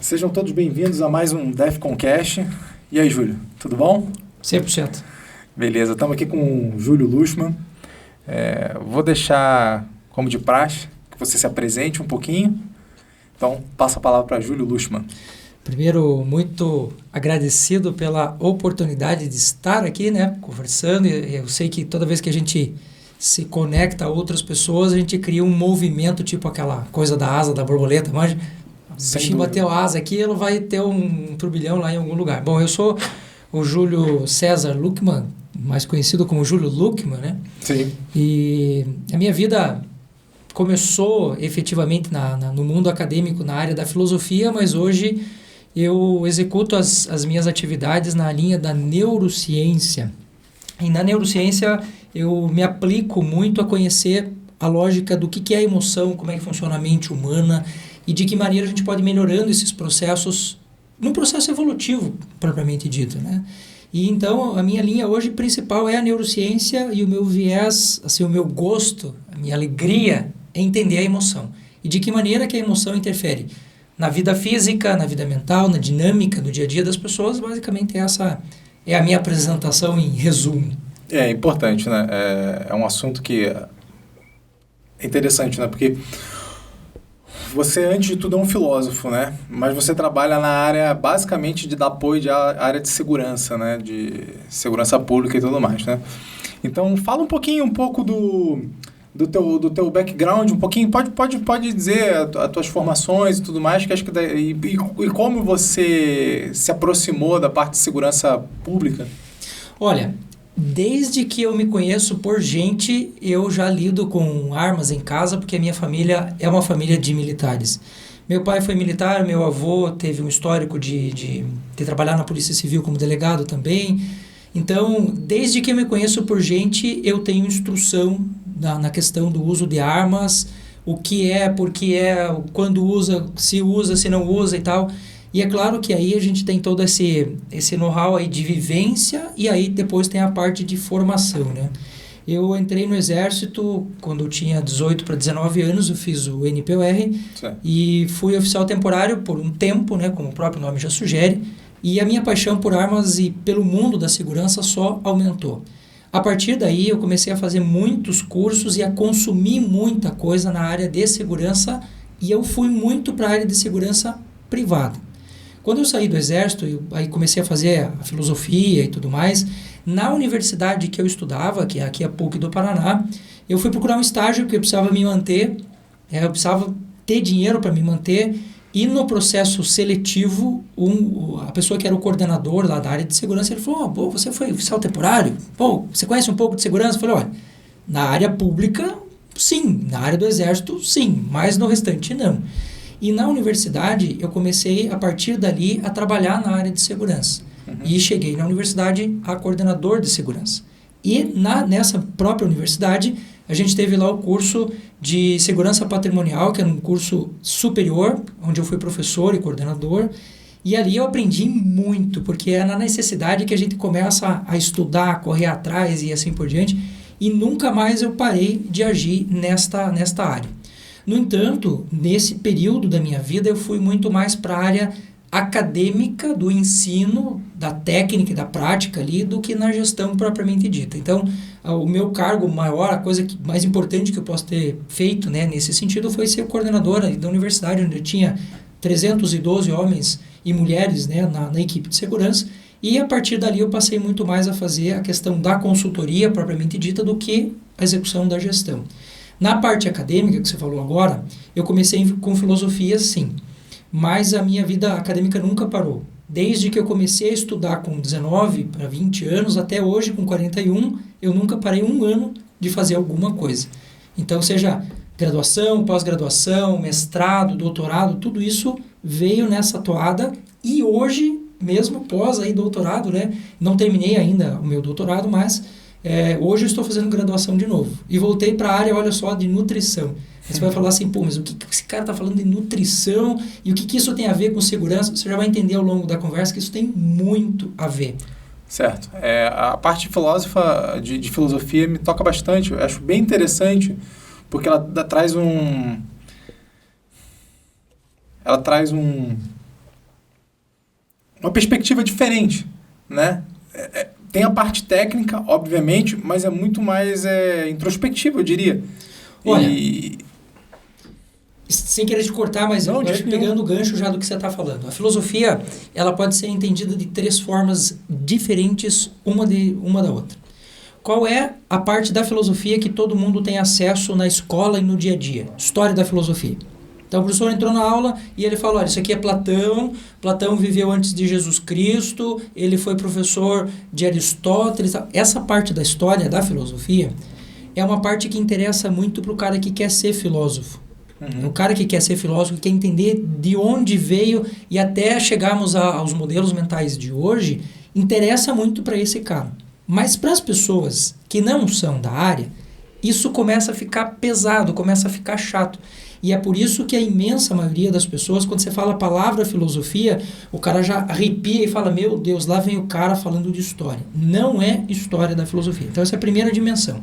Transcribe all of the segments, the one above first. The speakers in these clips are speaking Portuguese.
Sejam todos bem-vindos a mais um DEFCONcast. E aí, Júlio, tudo bom? 100%. Beleza, estamos aqui com o Júlio Luschmann. Vou deixar, como de praxe, que você se apresente um pouquinho. Então, passo a palavra para Júlio Luschmann. Primeiro, muito agradecido pela oportunidade de estar aqui, né, conversando. Eu sei que toda vez que a gente se conecta a outras pessoas, a gente cria um movimento, tipo aquela coisa da asa da borboleta, mas o bichinho bateu a asa aqui, ele vai ter um turbilhão lá em algum lugar. Bom, eu sou o Júlio César Luckmann, mais conhecido como Júlio Luckmann, né? Sim. E a minha vida começou efetivamente no mundo acadêmico, na área da filosofia, mas hoje eu executo as minhas atividades na linha da neurociência. E na neurociência eu me aplico muito a conhecer a lógica do que é a emoção, como é que funciona a mente humana e de que maneira a gente pode ir melhorando esses processos num processo evolutivo, propriamente dito, né? E então a minha linha hoje principal é a neurociência e o meu viés, assim, o meu gosto, a minha alegria é entender a emoção. E de que maneira que a emoção interfere na vida física, na vida mental, na dinâmica do dia a dia das pessoas. Basicamente essa é a minha apresentação em resumo. É importante, né? É um assunto que é interessante, né? Porque você, antes de tudo, é um filósofo, né? Mas você trabalha na área, basicamente, de dar apoio à área de segurança, né? De segurança pública e tudo mais, né? Então, fala um pouco do teu background, um pouquinho, pode dizer as tuas formações e tudo mais, que acho que e como você se aproximou da parte de segurança pública. Olha, desde que eu me conheço por gente, eu já lido com armas em casa, porque a minha família é uma família de militares. Meu pai foi militar, meu avô teve um histórico de trabalhar na Polícia Civil como delegado também. Então, desde que eu me conheço por gente, eu tenho instrução na questão do uso de armas, o que é, por que é, quando usa, se não usa e tal. E é claro que aí a gente tem todo esse know-how aí de vivência e aí depois tem a parte de formação, né? Eu entrei no Exército quando eu tinha 18 para 19 anos, eu fiz o NPOR e fui oficial temporário por um tempo, né, como o próprio nome já sugere, e a minha paixão por armas e pelo mundo da segurança só aumentou. A partir daí eu comecei a fazer muitos cursos e a consumir muita coisa na área de segurança e eu fui muito para a área de segurança privada. Quando eu saí do Exército, aí comecei a fazer a filosofia e tudo mais, na universidade que eu estudava, que é aqui a PUC do Paraná, eu fui procurar um estágio porque eu precisava me manter, eu precisava ter dinheiro para me manter, e no processo seletivo, a pessoa que era o coordenador lá da área de segurança, ele falou, pô, você foi oficial temporário? Pô, você conhece um pouco de segurança? Eu falei, olha, na área pública, sim, na área do Exército, sim, mas no restante, não. E na universidade, eu comecei, a partir dali, a trabalhar na área de segurança. E cheguei na universidade a coordenador de segurança. E nessa própria universidade, a gente teve lá o curso de segurança patrimonial, que era um curso superior, onde eu fui professor e coordenador. E ali eu aprendi muito, porque é na necessidade que a gente começa a estudar, a correr atrás e assim por diante. E nunca mais eu parei de agir nesta área. No entanto, nesse período da minha vida, eu fui muito mais para a área acadêmica do ensino, da técnica e da prática ali, do que na gestão propriamente dita. Então, o meu cargo maior, a coisa mais importante que eu posso ter feito, né, nesse sentido, foi ser coordenador da universidade, onde eu tinha 312 homens e mulheres, né, na equipe de segurança, e a partir dali eu passei muito mais a fazer a questão da consultoria propriamente dita do que a execução da gestão. Na parte acadêmica, que você falou agora, eu comecei com filosofia, sim, mas a minha vida acadêmica nunca parou. Desde que eu comecei a estudar com 19 para 20 anos, até hoje com 41, eu nunca parei um ano de fazer alguma coisa. Então, seja graduação, pós-graduação, mestrado, doutorado, tudo isso veio nessa toada e hoje, mesmo pós aí doutorado, né, não terminei ainda o meu doutorado, mas hoje eu estou fazendo graduação de novo. E voltei para a área, olha só, de nutrição. Você vai falar assim, pô, mas o que esse cara está falando de nutrição e o que isso tem a ver com segurança? Você já vai entender ao longo da conversa que isso tem muito a ver. Certo. A parte filósofa de filosofia me toca bastante. Eu acho bem interessante, porque ela traz um uma perspectiva diferente, né? Tem a parte técnica, obviamente, mas é muito mais introspectiva, eu diria. Olha, sem querer te cortar, mas não, eu acho que pegando o gancho já do que você está falando. A filosofia, ela pode ser entendida de 3 formas diferentes, uma da outra. Qual é a parte da filosofia que todo mundo tem acesso na escola e no dia a dia? História da filosofia. Então o professor entrou na aula e ele falou, olha, isso aqui é Platão, Platão viveu antes de Jesus Cristo, ele foi professor de Aristóteles. Essa parte da história da filosofia é uma parte que interessa muito para o cara que quer ser filósofo. O cara que quer ser filósofo, quer entender de onde veio e até chegarmos aos modelos mentais de hoje, interessa muito para esse cara. Mas para as pessoas que não são da área, isso começa a ficar pesado, começa a ficar chato. E é por isso que a imensa maioria das pessoas, quando você fala a palavra filosofia, o cara já arrepia e fala, meu Deus, lá vem o cara falando de história. Não é história da filosofia. Então essa é a primeira dimensão.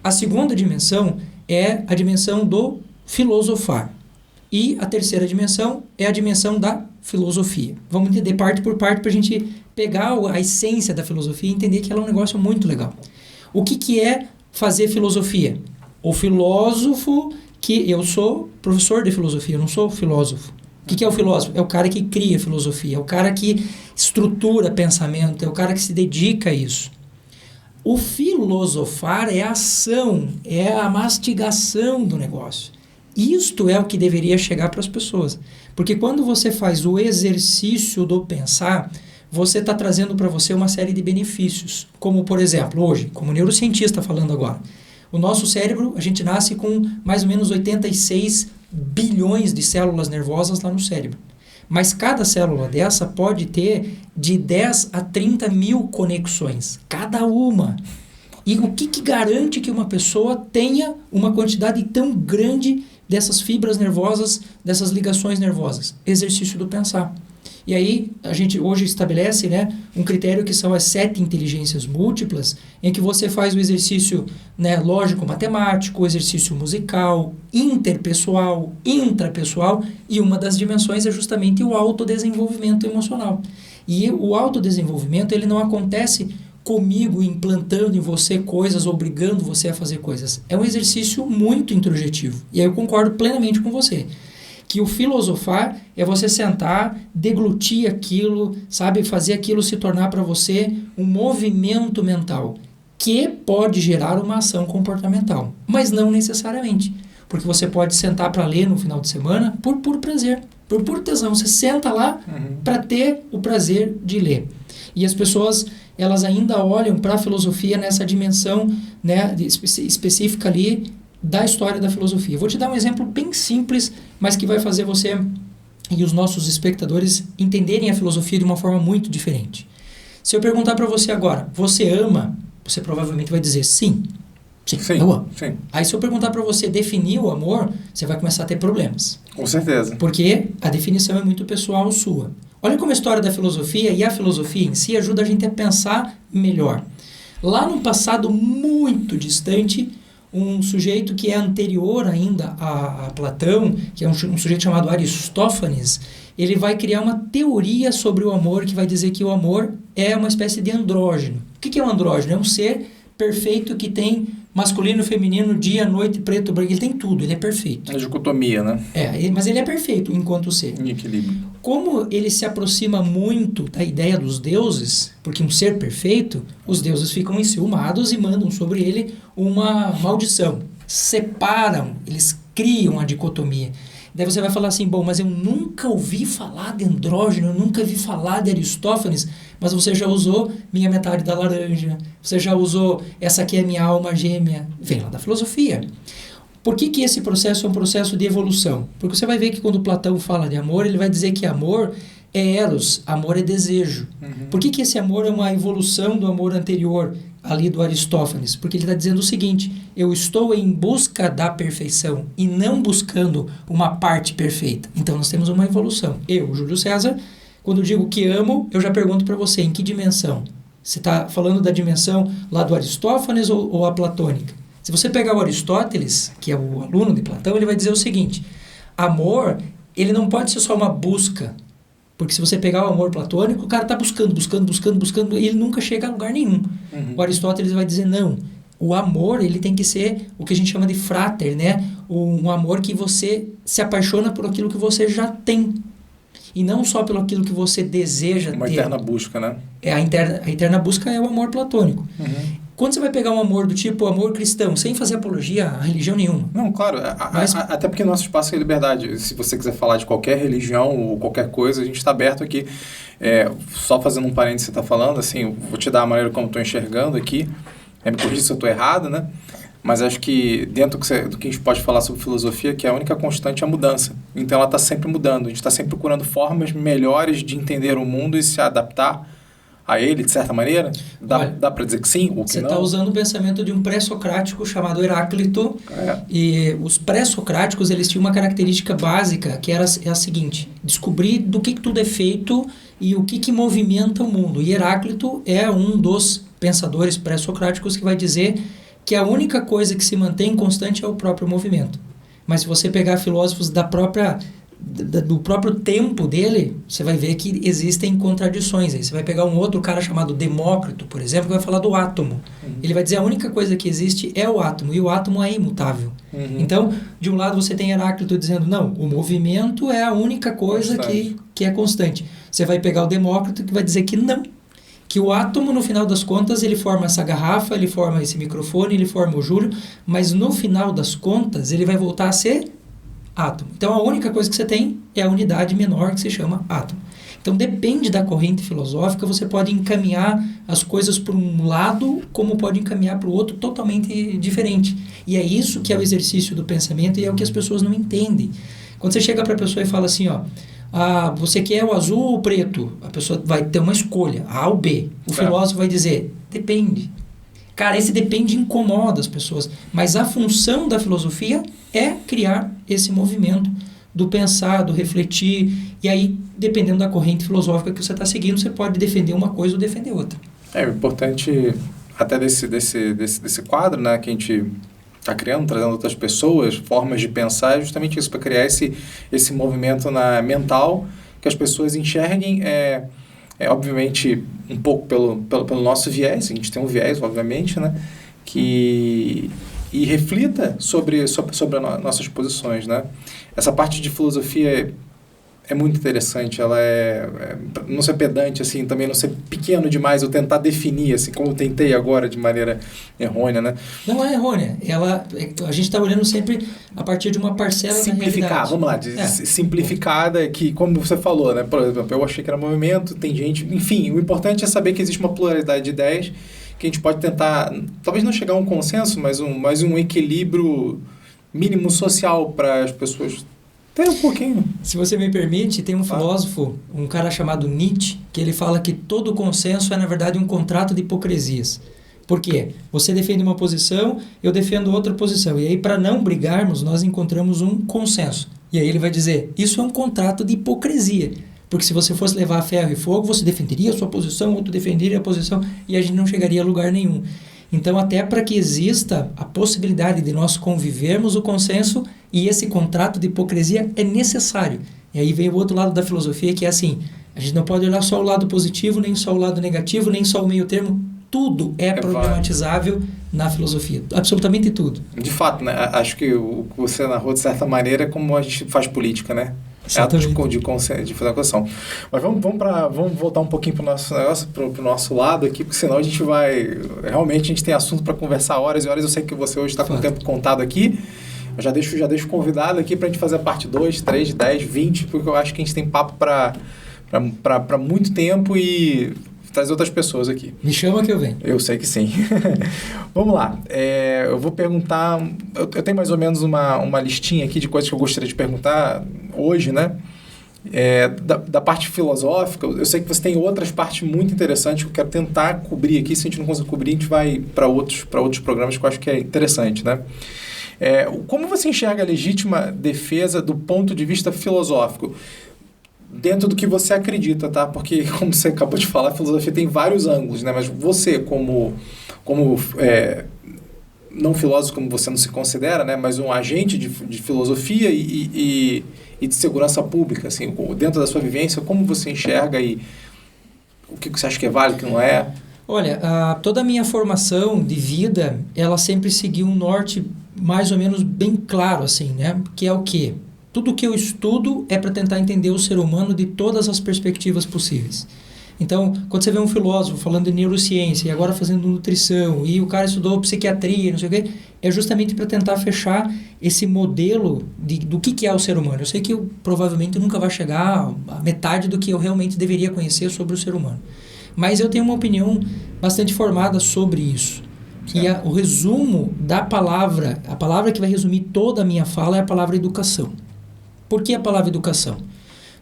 A segunda dimensão é a dimensão do filosofar. E a terceira dimensão é a dimensão da filosofia. Vamos entender parte por parte para a gente pegar a essência da filosofia e entender que ela é um negócio muito legal. O que é fazer filosofia? O filósofo, que eu sou professor de filosofia, eu não sou filósofo. O que é o filósofo? É o cara que cria filosofia, é o cara que estrutura pensamento, é o cara que se dedica a isso. O filosofar é a ação, é a mastigação do negócio. Isto é o que deveria chegar para as pessoas. Porque quando você faz o exercício do pensar, você está trazendo para você uma série de benefícios. Como, por exemplo, hoje, como neurocientista falando agora, o nosso cérebro, a gente nasce com mais ou menos 86 bilhões de células nervosas lá no cérebro. Mas cada célula dessa pode ter de 10 a 30 mil conexões, cada uma. E o que garante que uma pessoa tenha uma quantidade tão grande dessas fibras nervosas, dessas ligações nervosas? Exercício do pensar. E aí, a gente hoje estabelece, né, um critério que são as 7 inteligências múltiplas, em que você faz o exercício, né, lógico-matemático, o exercício musical, interpessoal, intrapessoal, e uma das dimensões é justamente o autodesenvolvimento emocional. E o autodesenvolvimento, ele não acontece comigo implantando em você coisas, obrigando você a fazer coisas. É um exercício muito introjetivo. E aí eu concordo plenamente com você. Que o filosofar é você sentar, deglutir aquilo, sabe, fazer aquilo se tornar para você um movimento mental que pode gerar uma ação comportamental, mas não necessariamente, porque você pode sentar para ler no final de semana por puro prazer, por puro tesão. Você senta lá para ter o prazer de ler. E as pessoas, elas ainda olham para a filosofia nessa dimensão, né, específica ali da história da filosofia. Vou te dar um exemplo bem simples, mas que vai fazer você e os nossos espectadores entenderem a filosofia de uma forma muito diferente. Se eu perguntar para você agora, você ama? Você provavelmente vai dizer sim. Sim, eu amo. Sim. Aí se eu perguntar para você definir o amor, você vai começar a ter problemas. Com certeza. Porque a definição é muito pessoal sua. Olha como a história da filosofia e a filosofia em si ajuda a gente a pensar melhor. Lá num passado muito distante, um sujeito que é anterior ainda a Platão, que é um sujeito chamado Aristófanes, ele vai criar uma teoria sobre o amor que vai dizer que o amor é uma espécie de andrógeno. O que é um andrógeno? É um ser perfeito que tem masculino, feminino, dia, noite, preto, branco, ele tem tudo, ele é perfeito. É dicotomia, né? Mas ele é perfeito enquanto ser. Em equilíbrio. Como ele se aproxima muito da ideia dos deuses, porque um ser perfeito, os deuses ficam enciumados e mandam sobre ele uma maldição. Separam, eles criam a dicotomia. Daí você vai falar assim, bom, mas eu nunca ouvi falar de andrógeno, eu nunca ouvi falar de Aristófanes, mas você já usou minha metade da laranja, você já usou essa aqui é minha alma gêmea, vem lá da filosofia. Por que esse processo é um processo de evolução? Porque você vai ver que quando Platão fala de amor, ele vai dizer que amor é eros, amor é desejo. Por que esse amor é uma evolução do amor anterior, ali do Aristófanes? Porque ele está dizendo o seguinte, eu estou em busca da perfeição e não buscando uma parte perfeita. Então nós temos uma evolução. Eu, Júlio César, quando digo que amo, eu já pergunto para você, em que dimensão? Você está falando da dimensão lá do Aristófanes ou a platônica? Se você pegar o Aristóteles, que é o aluno de Platão, ele vai dizer o seguinte, amor, ele não pode ser só uma busca. Porque se você pegar o amor platônico, o cara está buscando, e ele nunca chega a lugar nenhum. O Aristóteles vai dizer, não, o amor ele tem que ser o que a gente chama de frater, né? Um amor que você se apaixona por aquilo que você já tem. E não só pelo aquilo que você deseja ter. Uma eterna busca, né? A eterna busca é o amor platônico. Quando você vai pegar um amor do tipo amor cristão, sem fazer apologia a religião nenhuma. Não, claro. Até porque nosso espaço é liberdade. Se você quiser falar de qualquer religião ou qualquer coisa, a gente está aberto aqui. Só fazendo um parênteses que você está falando, assim, vou te dar a maneira como estou enxergando aqui. Me corrija se eu estou errado, né? Mas acho que dentro do que a gente pode falar sobre filosofia, que a única constante é a mudança. Então ela está sempre mudando. A gente está sempre procurando formas melhores de entender o mundo e se adaptar a ele, de certa maneira? Dá para dizer que sim ou que você não? Você está usando o pensamento de um pré-socrático chamado Heráclito. E os pré-socráticos, eles tinham uma característica básica, que era a seguinte: descobrir do que tudo é feito e o que movimenta o mundo. E Heráclito é um dos pensadores pré-socráticos que vai dizer que a única coisa que se mantém constante é o próprio movimento. Mas se você pegar filósofos do próprio tempo dele, você vai ver que existem contradições. Aí você vai pegar um outro cara chamado Demócrito, por exemplo, que vai falar do átomo. Ele vai dizer a única coisa que existe é o átomo, e o átomo é imutável. Então, de um lado você tem Heráclito dizendo, não, o movimento é a única coisa que é constante. Você vai pegar o Demócrito que vai dizer que não, que o átomo, no final das contas, ele forma essa garrafa, ele forma esse microfone, ele forma o Júlio, mas no final das contas, ele vai voltar a ser átomo. Então, a única coisa que você tem é a unidade menor que se chama átomo. Então, depende da corrente filosófica, você pode encaminhar as coisas para um lado, como pode encaminhar para o outro totalmente diferente. E é isso que é o exercício do pensamento e é o que as pessoas não entendem. Quando você chega para a pessoa e fala assim, você quer o azul ou o preto? A pessoa vai ter uma escolha, A ou B. O filósofo vai dizer, depende. Cara, esse depende incomoda as pessoas. Mas a função da filosofia é criar esse movimento do pensar, do refletir. E aí, dependendo da corrente filosófica que você está seguindo, você pode defender uma coisa ou defender outra. É importante, até desse quadro, né, que a gente está criando, trazendo outras pessoas, formas de pensar, é justamente isso, para criar esse movimento mental, que as pessoas enxerguem, obviamente, um pouco pelo nosso viés, a gente tem um viés, obviamente, né, e reflita sobre as nossas posições, né. Essa parte de filosofia é muito interessante, ela não ser pedante, assim, também não ser pequeno demais, eu tentar definir, assim, como eu tentei agora, de maneira errônea, né? Não é errônea, a gente está olhando sempre a partir de uma parcela da realidade. Vamos lá, simplificada, que, como você falou, né? Por exemplo, eu achei que era movimento, tem gente, enfim, o importante é saber que existe uma pluralidade de ideias, que a gente pode tentar, talvez não chegar a um consenso, mas um equilíbrio mínimo social para as pessoas. Tem um pouquinho. Se você me permite, tem um filósofo, um cara chamado Nietzsche, que ele fala que todo consenso é, na verdade, um contrato de hipocrisias. Por quê? Você defende uma posição, eu defendo outra posição. E aí, para não brigarmos, nós encontramos um consenso. E aí ele vai dizer, isso é um contrato de hipocrisia. Porque se você fosse levar a ferro e fogo, você defenderia a sua posição, outro defenderia a posição, e a gente não chegaria a lugar nenhum. Então, até para que exista a possibilidade de nós convivermos o consenso, e esse contrato de hipocrisia é necessário. E aí vem o outro lado da filosofia, que é assim, a gente não pode olhar só o lado positivo, nem só o lado negativo, nem só o meio termo. Tudo é problematizável na filosofia. Absolutamente tudo. De fato, né? Acho que o que você narrou, de certa maneira, é como a gente faz política, né? De fazer a questão. Mas vamos voltar um pouquinho para o nosso negócio, para o nosso lado aqui, porque senão a gente vai... Realmente a gente tem assunto para conversar horas e horas. Eu sei que você hoje está com o tempo contado aqui. Eu já deixo convidado aqui para a gente fazer a parte 2, 3, 10, 20, porque eu acho que a gente tem papo para muito tempo e trazer outras pessoas aqui. Me chama que eu venho. Eu sei que sim. Vamos lá. Eu vou perguntar... Eu tenho mais ou menos uma listinha aqui de coisas que eu gostaria de perguntar hoje, né? Da parte filosófica, eu sei que você tem outras partes muito interessantes que eu quero tentar cobrir aqui. Se a gente não conseguir cobrir, a gente vai para outros programas que eu acho que é interessante, né? Como você enxerga a legítima defesa do ponto de vista filosófico? Dentro do que você acredita, tá? Porque, como você acabou de falar, a filosofia tem vários ângulos, né? Mas você, como não filósofo como você não se considera, né, mas um agente de filosofia e de segurança pública, assim, dentro da sua vivência, como você enxerga e o que você acha que é válido, o que não é? Olha, toda a minha formação de vida, ela sempre seguiu um norte mais ou menos bem claro, assim, né? Que é o quê? Tudo que eu estudo é para tentar entender o ser humano de todas as perspectivas possíveis. Então, quando você vê um filósofo falando de neurociência e agora fazendo nutrição, e o cara estudou psiquiatria, não sei o quê, é justamente para tentar fechar esse modelo do que é o ser humano. Eu sei que eu provavelmente nunca vai chegar a metade do que eu realmente deveria conhecer sobre o ser humano. Mas eu tenho uma opinião bastante formada sobre isso. Certo. E o resumo da palavra, a palavra que vai resumir toda a minha fala é a palavra educação. Por que a palavra educação?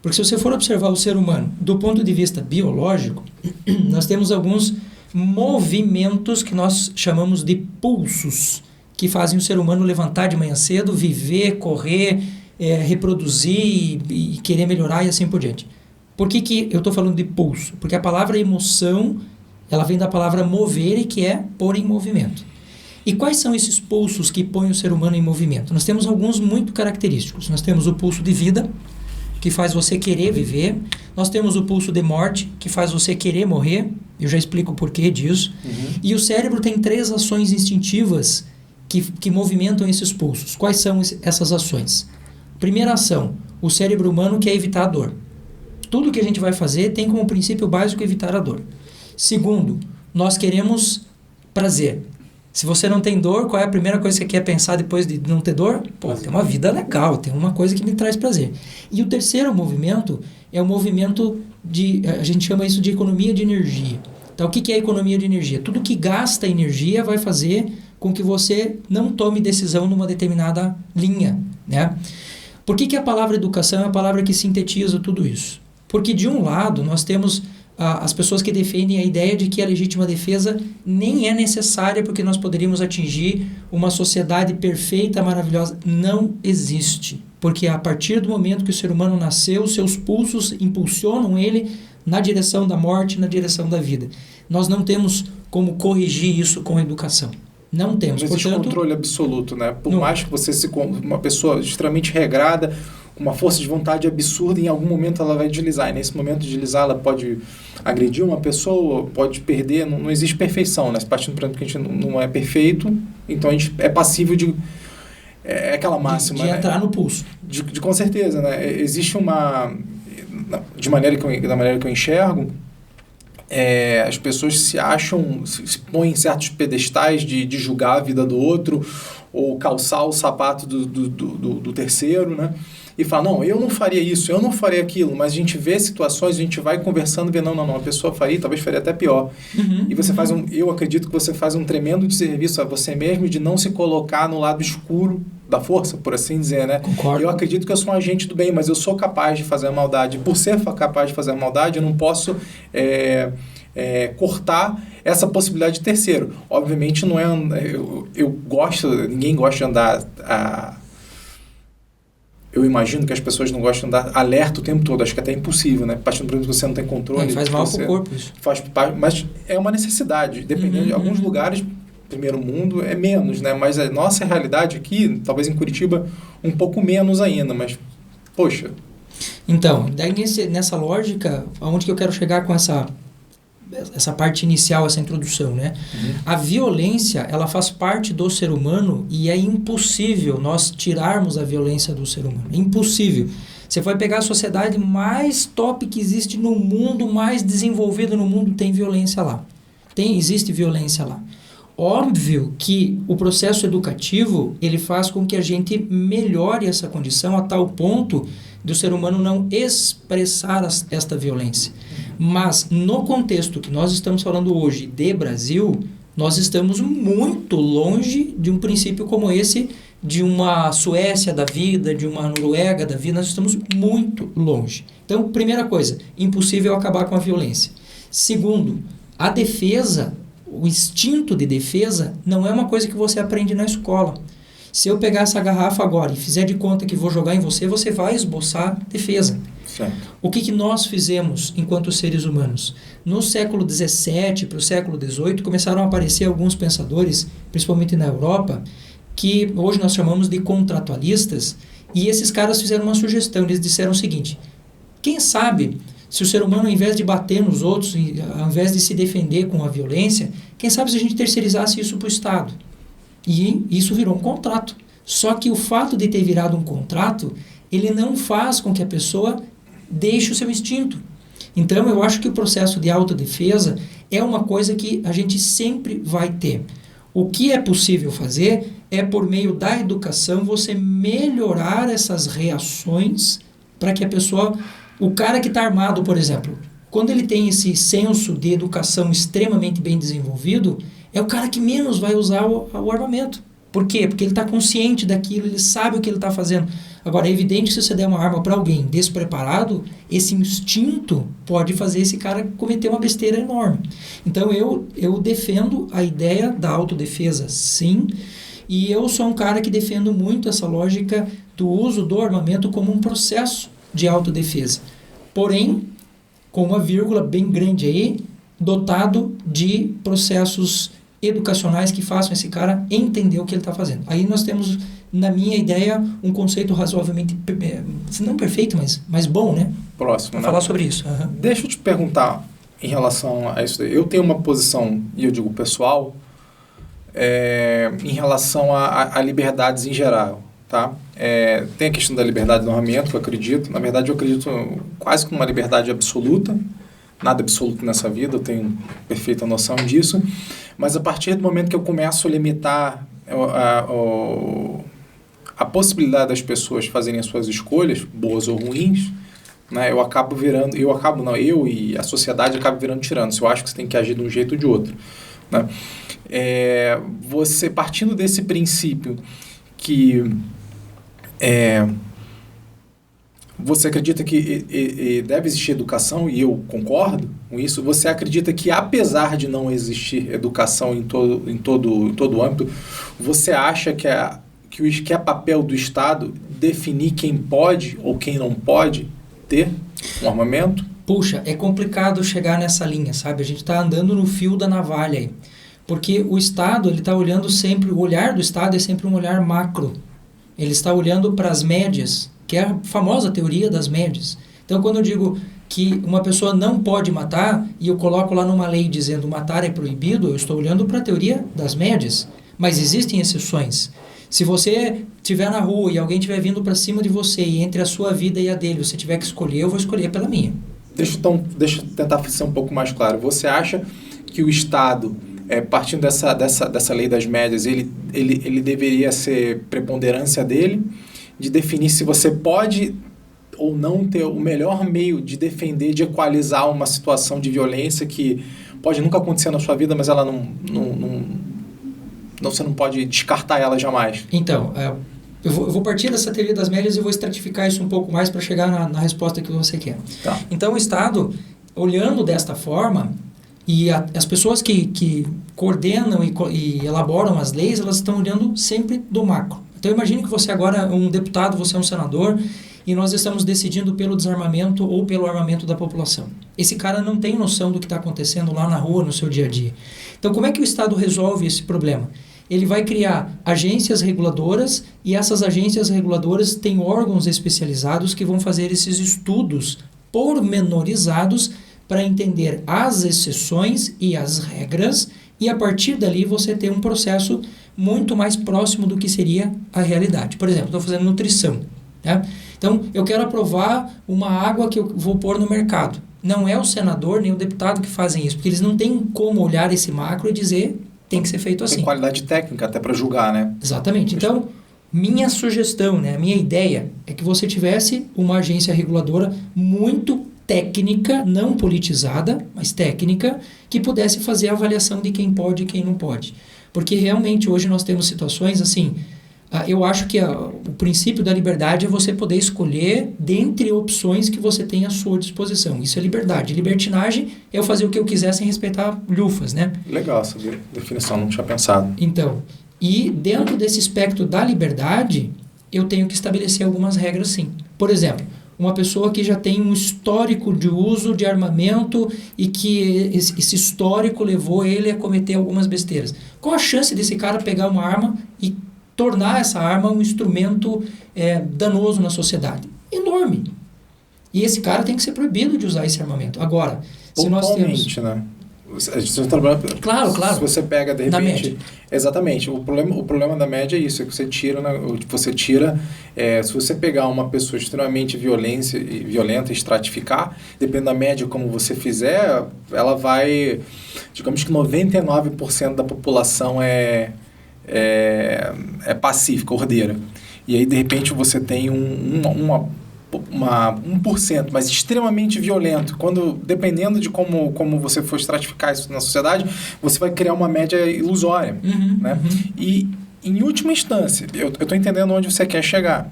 Porque se você for observar o ser humano do ponto de vista biológico, nós temos alguns movimentos que nós chamamos de pulsos, que fazem o ser humano levantar de manhã cedo, viver, correr, reproduzir e querer melhorar e assim por diante. Por que eu estou falando de pulso? Porque a palavra emoção, ela vem da palavra movere, que é pôr em movimento. E quais são esses pulsos que põem o ser humano em movimento? Nós temos alguns muito característicos. Nós temos o pulso de vida, que faz você querer viver. Nós temos o pulso de morte, que faz você querer morrer. Eu já explico o porquê disso. Uhum. E o cérebro tem 3 ações instintivas que movimentam esses pulsos. Quais são essas ações? Primeira ação, o cérebro humano quer evitar a dor. Tudo que a gente vai fazer tem como princípio básico evitar a dor. Segundo, nós queremos prazer. Se você não tem dor, qual é a primeira coisa que você quer pensar depois de não ter dor? Pô, tem uma vida legal, tem uma coisa que me traz prazer. E o terceiro movimento é o movimento a gente chama isso de economia de energia. Então, o que é a economia de energia? Tudo que gasta energia vai fazer com que você não tome decisão numa determinada linha, né? Por que a palavra educação é a palavra que sintetiza tudo isso? Porque, de um lado, nós temos as pessoas que defendem a ideia de que a legítima defesa nem é necessária porque nós poderíamos atingir uma sociedade perfeita, maravilhosa. Não existe. Porque a partir do momento que o ser humano nasceu, seus pulsos impulsionam ele na direção da morte, na direção da vida. Nós não temos como corrigir isso com a educação. Não temos. Não existe controle absoluto, né? Por mais que você uma pessoa extremamente regrada, com uma força de vontade absurda, em algum momento ela vai deslizar. E nesse momento de deslizar, ela pode agredir uma pessoa, pode perder. Não existe perfeição, né? Partindo do princípio que a gente não é perfeito, então a gente é passível de... É aquela máxima, de entrar no pulso. Com certeza, né? Existe uma... Da maneira que eu enxergo, as pessoas se acham, se põem em certos pedestais de julgar a vida do outro ou calçar o sapato do terceiro, né? E fala, não, eu não faria isso, eu não faria aquilo, mas a gente vê situações, a gente vai conversando, vê, não, a pessoa faria, talvez faria até pior. E você faz eu acredito que você faz um tremendo desserviço a você mesmo de não se colocar no lado escuro da força, por assim dizer, né? Concordo. Eu acredito que eu sou um agente do bem, mas eu sou capaz de fazer a maldade. Por ser capaz de fazer a maldade, eu não posso cortar essa possibilidade de terceiro. Obviamente não é... Ninguém gosta de andar... Eu imagino que as pessoas não gostam de andar alerta o tempo todo. Acho que até é impossível, né? Partindo do princípio que você não tem controle. Faz mal pro corpo isso. Mas é uma necessidade. Dependendo de alguns lugares, primeiro mundo, é menos, né? Mas a nossa realidade aqui, talvez em Curitiba, um pouco menos ainda. Mas, poxa... Então, daí nessa lógica, aonde que eu quero chegar com essa parte inicial, essa introdução, né? A violência, ela faz parte do ser humano e é impossível nós tirarmos a violência do ser humano. É impossível. Você vai pegar a sociedade mais top que existe no mundo, mais desenvolvida no mundo, tem violência lá. Existe violência lá. Óbvio que o processo educativo, ele faz com que a gente melhore essa condição a tal ponto do ser humano não expressar esta violência. Mas, no contexto que nós estamos falando hoje de Brasil, nós estamos muito longe de um princípio como esse, de uma Suécia da vida, de uma Noruega da vida, nós estamos muito longe. Então, primeira coisa, impossível acabar com a violência. Segundo, a defesa, o instinto de defesa, não é uma coisa que você aprende na escola. Se eu pegar essa garrafa agora e fizer de conta que vou jogar em você, você vai esboçar defesa. Certo. O que nós fizemos enquanto seres humanos? No século XVII para o século XVIII, começaram a aparecer alguns pensadores, principalmente na Europa, que hoje nós chamamos de contratualistas, e esses caras fizeram uma sugestão. Eles disseram o seguinte: quem sabe, se o ser humano, ao invés de bater nos outros, ao invés de se defender com a violência, quem sabe se a gente terceirizasse isso para o Estado? E isso virou um contrato. Só que o fato de ter virado um contrato, ele não faz com que a pessoa deixe o seu instinto. Então, eu acho que o processo de autodefesa é uma coisa que a gente sempre vai ter. O que é possível fazer é, por meio da educação, você melhorar essas reações para que a pessoa... O cara que está armado, por exemplo, quando ele tem esse senso de educação extremamente bem desenvolvido, é o cara que menos vai usar o armamento. Por quê? Porque ele está consciente daquilo, ele sabe o que ele está fazendo. Agora, é evidente que se você der uma arma para alguém despreparado, esse instinto pode fazer esse cara cometer uma besteira enorme. Então, eu defendo a ideia da autodefesa, sim, e eu sou um cara que defendo muito essa lógica do uso do armamento como um processo de autodefesa. Porém, com uma vírgula bem grande aí, dotado de processos educacionais que façam esse cara entender o que ele está fazendo. Aí nós temos, na minha ideia, um conceito razoavelmente, não perfeito, mas bom, né? Próximo, Vou né? falar sobre isso. Uhum. Deixa eu te perguntar em relação a isso daí. Eu tenho uma posição, e eu digo pessoal, em relação a liberdades em geral, tá? Tem a questão da liberdade do armamento, que eu acredito. Na verdade, eu acredito quase que uma liberdade absoluta. Nada absoluto nessa vida, eu tenho perfeita noção disso. Mas a partir do momento que eu começo a limitar a possibilidade das pessoas fazerem as suas escolhas, boas ou ruins, né, eu e a sociedade acabam virando tirano. Eu acho que você tem que agir de um jeito ou de outro, né? Você, partindo desse princípio que você acredita que deve existir educação, e eu concordo com isso. Você acredita que, apesar de não existir educação em todo o âmbito, você acha que é papel do Estado definir quem pode ou quem não pode ter um armamento? Puxa, é complicado chegar nessa linha, sabe? A gente está andando no fio da navalha aí. Porque o Estado, ele está olhando sempre... O olhar do Estado é sempre um olhar macro. Ele está olhando para as médias, que é a famosa teoria das médias. Então, quando eu digo que uma pessoa não pode matar, e eu coloco lá numa lei dizendo matar é proibido, eu estou olhando para a teoria das médias. Mas existem exceções. Se você estiver na rua e alguém estiver vindo para cima de você, e entre a sua vida e a dele você tiver que escolher, eu vou escolher pela minha. Deixa eu tentar ser um pouco mais claro. Você acha que o Estado, partindo dessa lei das médias, ele deveria ser preponderância dele de definir se você pode ou não ter o melhor meio de defender, de equalizar uma situação de violência que pode nunca acontecer na sua vida, mas ela você não pode descartar ela jamais? Então, eu vou partir dessa teoria das médias e vou estratificar isso um pouco mais para chegar na resposta que você quer. Tá. Então, o Estado, olhando desta forma, e as pessoas que coordenam e elaboram as leis, elas estão olhando sempre do macro. Então, imagine que você agora é um deputado, você é um senador, e nós estamos decidindo pelo desarmamento ou pelo armamento da população. Esse cara não tem noção do que está acontecendo lá na rua, no seu dia a dia. Então, como é que o Estado resolve esse problema? Ele vai criar agências reguladoras, e essas agências reguladoras têm órgãos especializados que vão fazer esses estudos pormenorizados para entender as exceções e as regras, e a partir dali você ter um processo muito mais próximo do que seria a realidade. Por exemplo, estou fazendo nutrição, né? Então, eu quero aprovar uma água que eu vou pôr no mercado. Não é o senador nem o deputado que fazem isso, porque eles não têm como olhar esse macro e dizer tem que ser feito assim. Tem qualidade técnica até para julgar, né? Exatamente. Então, minha sugestão, né, a minha ideia é que você tivesse uma agência reguladora muito técnica, não politizada, mas técnica, que pudesse fazer a avaliação de quem pode e quem não pode. Porque realmente hoje nós temos situações assim, eu acho que o princípio da liberdade é você poder escolher dentre opções que você tem à sua disposição. Isso é liberdade. Libertinagem é eu fazer o que eu quiser sem respeitar lufas, né? Legal essa definição, não tinha pensado. Então, e dentro desse espectro da liberdade, eu tenho que estabelecer algumas regras sim. Por exemplo, uma pessoa que já tem um histórico de uso de armamento e que esse histórico levou ele a cometer algumas besteiras. Qual a chance desse cara pegar uma arma e tornar essa arma um instrumento danoso na sociedade? Enorme. E esse cara tem que ser proibido de usar esse armamento. Agora, se nós temos... né? A gente trabalha, claro. Se você pega, de repente... Na média. Exatamente. O problema da média é isso, é que você tira... se você pegar uma pessoa extremamente violenta e estratificar, dependendo da média como você fizer, ela vai... Digamos que 99% da população é pacífica, ordeira. E aí, de repente, você tem 1%, mas extremamente violento. Dependendo de como você for estratificar isso na sociedade, você vai criar uma média ilusória. Né? E, em última instância, eu estou entendendo onde você quer chegar.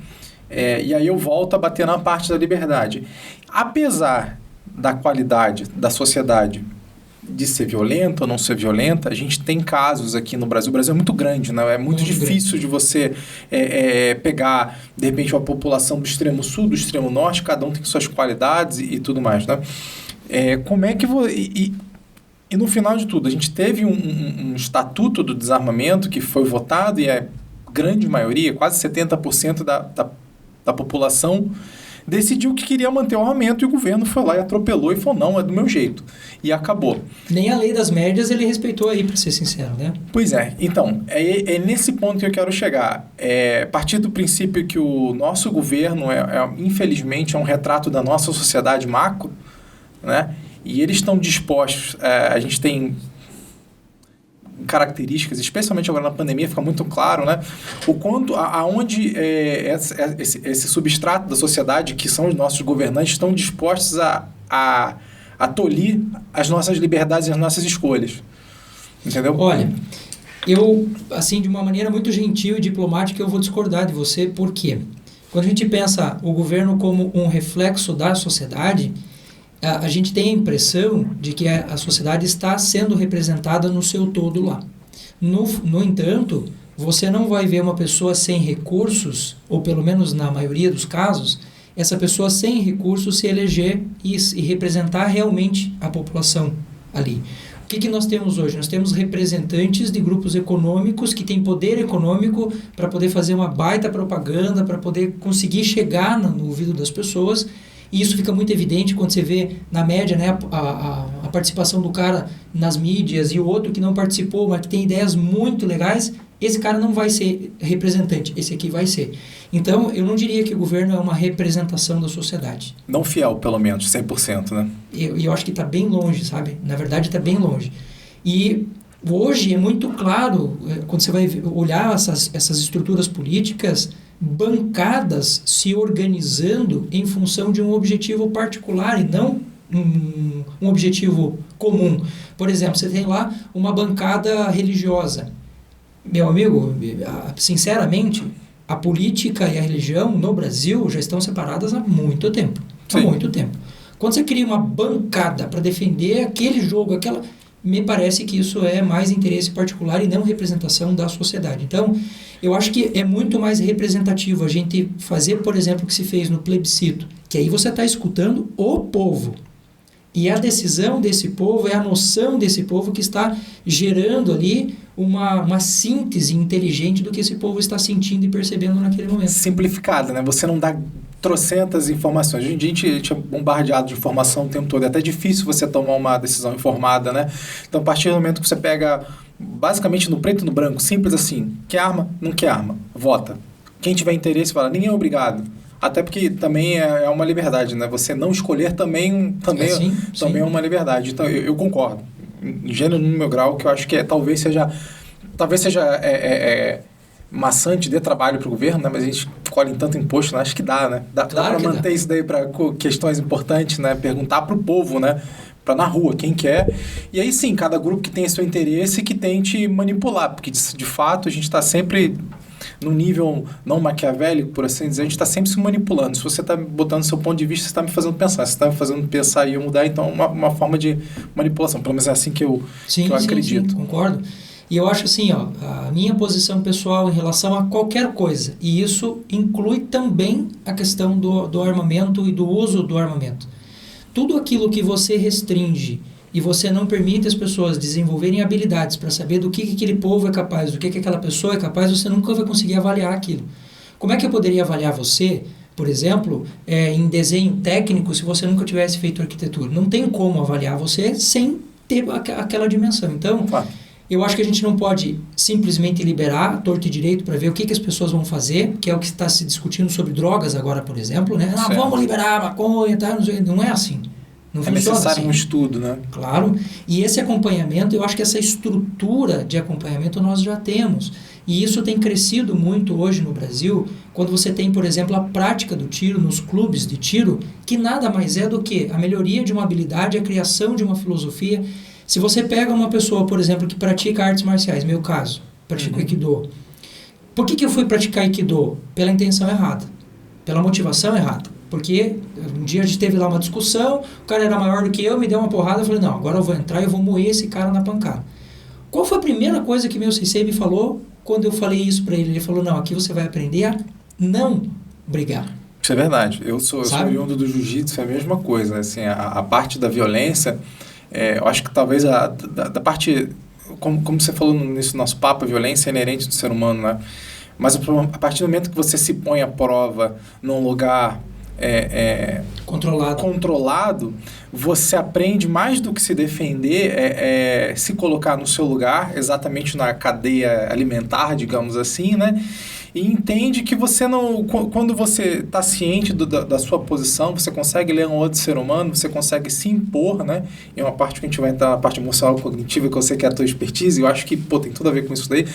E aí eu volto a bater na parte da liberdade. Apesar da qualidade da sociedade de ser violenta ou não ser violenta, a gente tem casos aqui no Brasil. O Brasil é muito grande, né? É muito difícil de você pegar, de repente, uma população do extremo sul, do extremo norte, cada um tem suas qualidades e tudo mais, né? Como é que... E no final de tudo, a gente teve um estatuto do desarmamento que foi votado e a grande maioria, quase 70% da população decidiu que queria manter o armamento e o governo foi lá e atropelou e falou, não, é do meu jeito. E acabou. Nem a lei das médias ele respeitou aí, para ser sincero, né? Pois é. Então, é nesse ponto que eu quero chegar. A partir do princípio que o nosso governo, infelizmente, é um retrato da nossa sociedade macro, né? E eles estão dispostos... a gente tem características, especialmente agora na pandemia, fica muito claro, né? O quanto, aonde esse substrato da sociedade, que são os nossos governantes, estão dispostos a tolir as nossas liberdades e as nossas escolhas. Entendeu? Olha, eu, assim, de uma maneira muito gentil e diplomática, eu vou discordar de você, por quê? Quando a gente pensa o governo como um reflexo da sociedade, a gente tem a impressão de que a sociedade está sendo representada no seu todo lá. No entanto, você não vai ver uma pessoa sem recursos, ou pelo menos na maioria dos casos, essa pessoa sem recursos se eleger e representar realmente a população ali. O que nós temos hoje? Nós temos representantes de grupos econômicos que têm poder econômico para poder fazer uma baita propaganda, para poder conseguir chegar no ouvido das pessoas. E isso fica muito evidente quando você vê, na média, né, a participação do cara nas mídias e o outro que não participou, mas que tem ideias muito legais, esse cara não vai ser representante, esse aqui vai ser. Então, eu não diria que o governo é uma representação da sociedade. Não fiel, pelo menos, 100%, né? Eu acho que está bem longe, sabe? Na verdade, está bem longe. E hoje é muito claro, quando você vai olhar essas estruturas políticas, bancadas se organizando em função de um objetivo particular e não um objetivo comum. Por exemplo, você tem lá uma bancada religiosa. Meu amigo, sinceramente, a política e a religião no Brasil já estão separadas há muito tempo. Há muito tempo. Quando você cria uma bancada para defender aquele jogo, me parece que isso é mais interesse particular e não representação da sociedade. Então, eu acho que é muito mais representativo a gente fazer, por exemplo, o que se fez no plebiscito, que aí você está escutando o povo. E a decisão desse povo é a noção desse povo que está gerando ali uma síntese inteligente do que esse povo está sentindo e percebendo naquele momento. Simplificada, né? Você não dá trocentas informações. A gente é bombardeado de informação o tempo todo. É até difícil você tomar uma decisão informada, né? Então, a partir do momento que você pega, basicamente, no preto e no branco, simples assim, quer arma, não quer arma, vota. Quem tiver interesse fala, ninguém é obrigado. Até porque também é uma liberdade, né? Você não escolher também é uma liberdade. Então, eu concordo. Em gênero, no meu grau, que eu acho que talvez seja maçante, dê trabalho para o governo, né? Mas a gente colhe tanto imposto, né? Acho que dá, né? Dá para manter isso daí para questões importantes, né? Perguntar para o povo, né? Para na rua, quem quer. E aí sim, cada grupo que tem seu interesse que tente manipular, porque de fato a gente está sempre num nível não maquiavélico, por assim dizer, a gente está sempre se manipulando. Se você está botando seu ponto de vista, você está me fazendo pensar. Se você está me fazendo pensar e eu mudar, então é uma forma de manipulação. Pelo menos é assim que eu acredito. Sim, concordo. E eu acho assim, ó, a minha posição pessoal em relação a qualquer coisa, e isso inclui também a questão do armamento e do uso do armamento. Tudo aquilo que você restringe e você não permite as pessoas desenvolverem habilidades para saber do que aquele povo é capaz, do que aquela pessoa é capaz, você nunca vai conseguir avaliar aquilo. Como é que eu poderia avaliar você, por exemplo, em desenho técnico, se você nunca tivesse feito arquitetura? Não tem como avaliar você sem ter aquela dimensão. Então, eu acho que a gente não pode simplesmente liberar a torto e direito para ver o que as pessoas vão fazer, que é o que está se discutindo sobre drogas agora, por exemplo, né? Vamos liberar a maconha, tá? Não é assim. Não é necessário assim. Um estudo, né? Claro. E esse acompanhamento, eu acho que essa estrutura de acompanhamento nós já temos. E isso tem crescido muito hoje no Brasil, quando você tem, por exemplo, a prática do tiro nos clubes de tiro, que nada mais é do que a melhoria de uma habilidade, a criação de uma filosofia. Se você pega uma pessoa, por exemplo, que pratica artes marciais, meu caso, pratico Aikido. Por que eu fui praticar Aikido? Pela intenção errada, pela motivação errada. Porque um dia a gente teve lá uma discussão, o cara era maior do que eu, me deu uma porrada, eu falei, não, agora eu vou entrar e eu vou moer esse cara na pancada. Qual foi a primeira coisa que meu sensei me falou quando eu falei isso para ele? Ele falou, não, aqui você vai aprender a não brigar. Isso é verdade. Eu sou oriundo do jiu-jitsu, é a mesma coisa. Assim, a parte da violência, eu acho que talvez da parte, como você falou nesse nosso papo, a violência é inerente do ser humano, né? Mas a partir do momento que você se põe à prova num lugar controlado, você aprende mais do que se defender, se colocar no seu lugar, exatamente na cadeia alimentar, digamos assim, né? E entende que você não... Quando você está ciente da sua posição, você consegue ler um outro ser humano, você consegue se impor, né? E é uma parte que a gente vai entrar na parte emocional cognitiva, que eu sei que é a tua expertise, e eu acho que, tem tudo a ver com isso daí.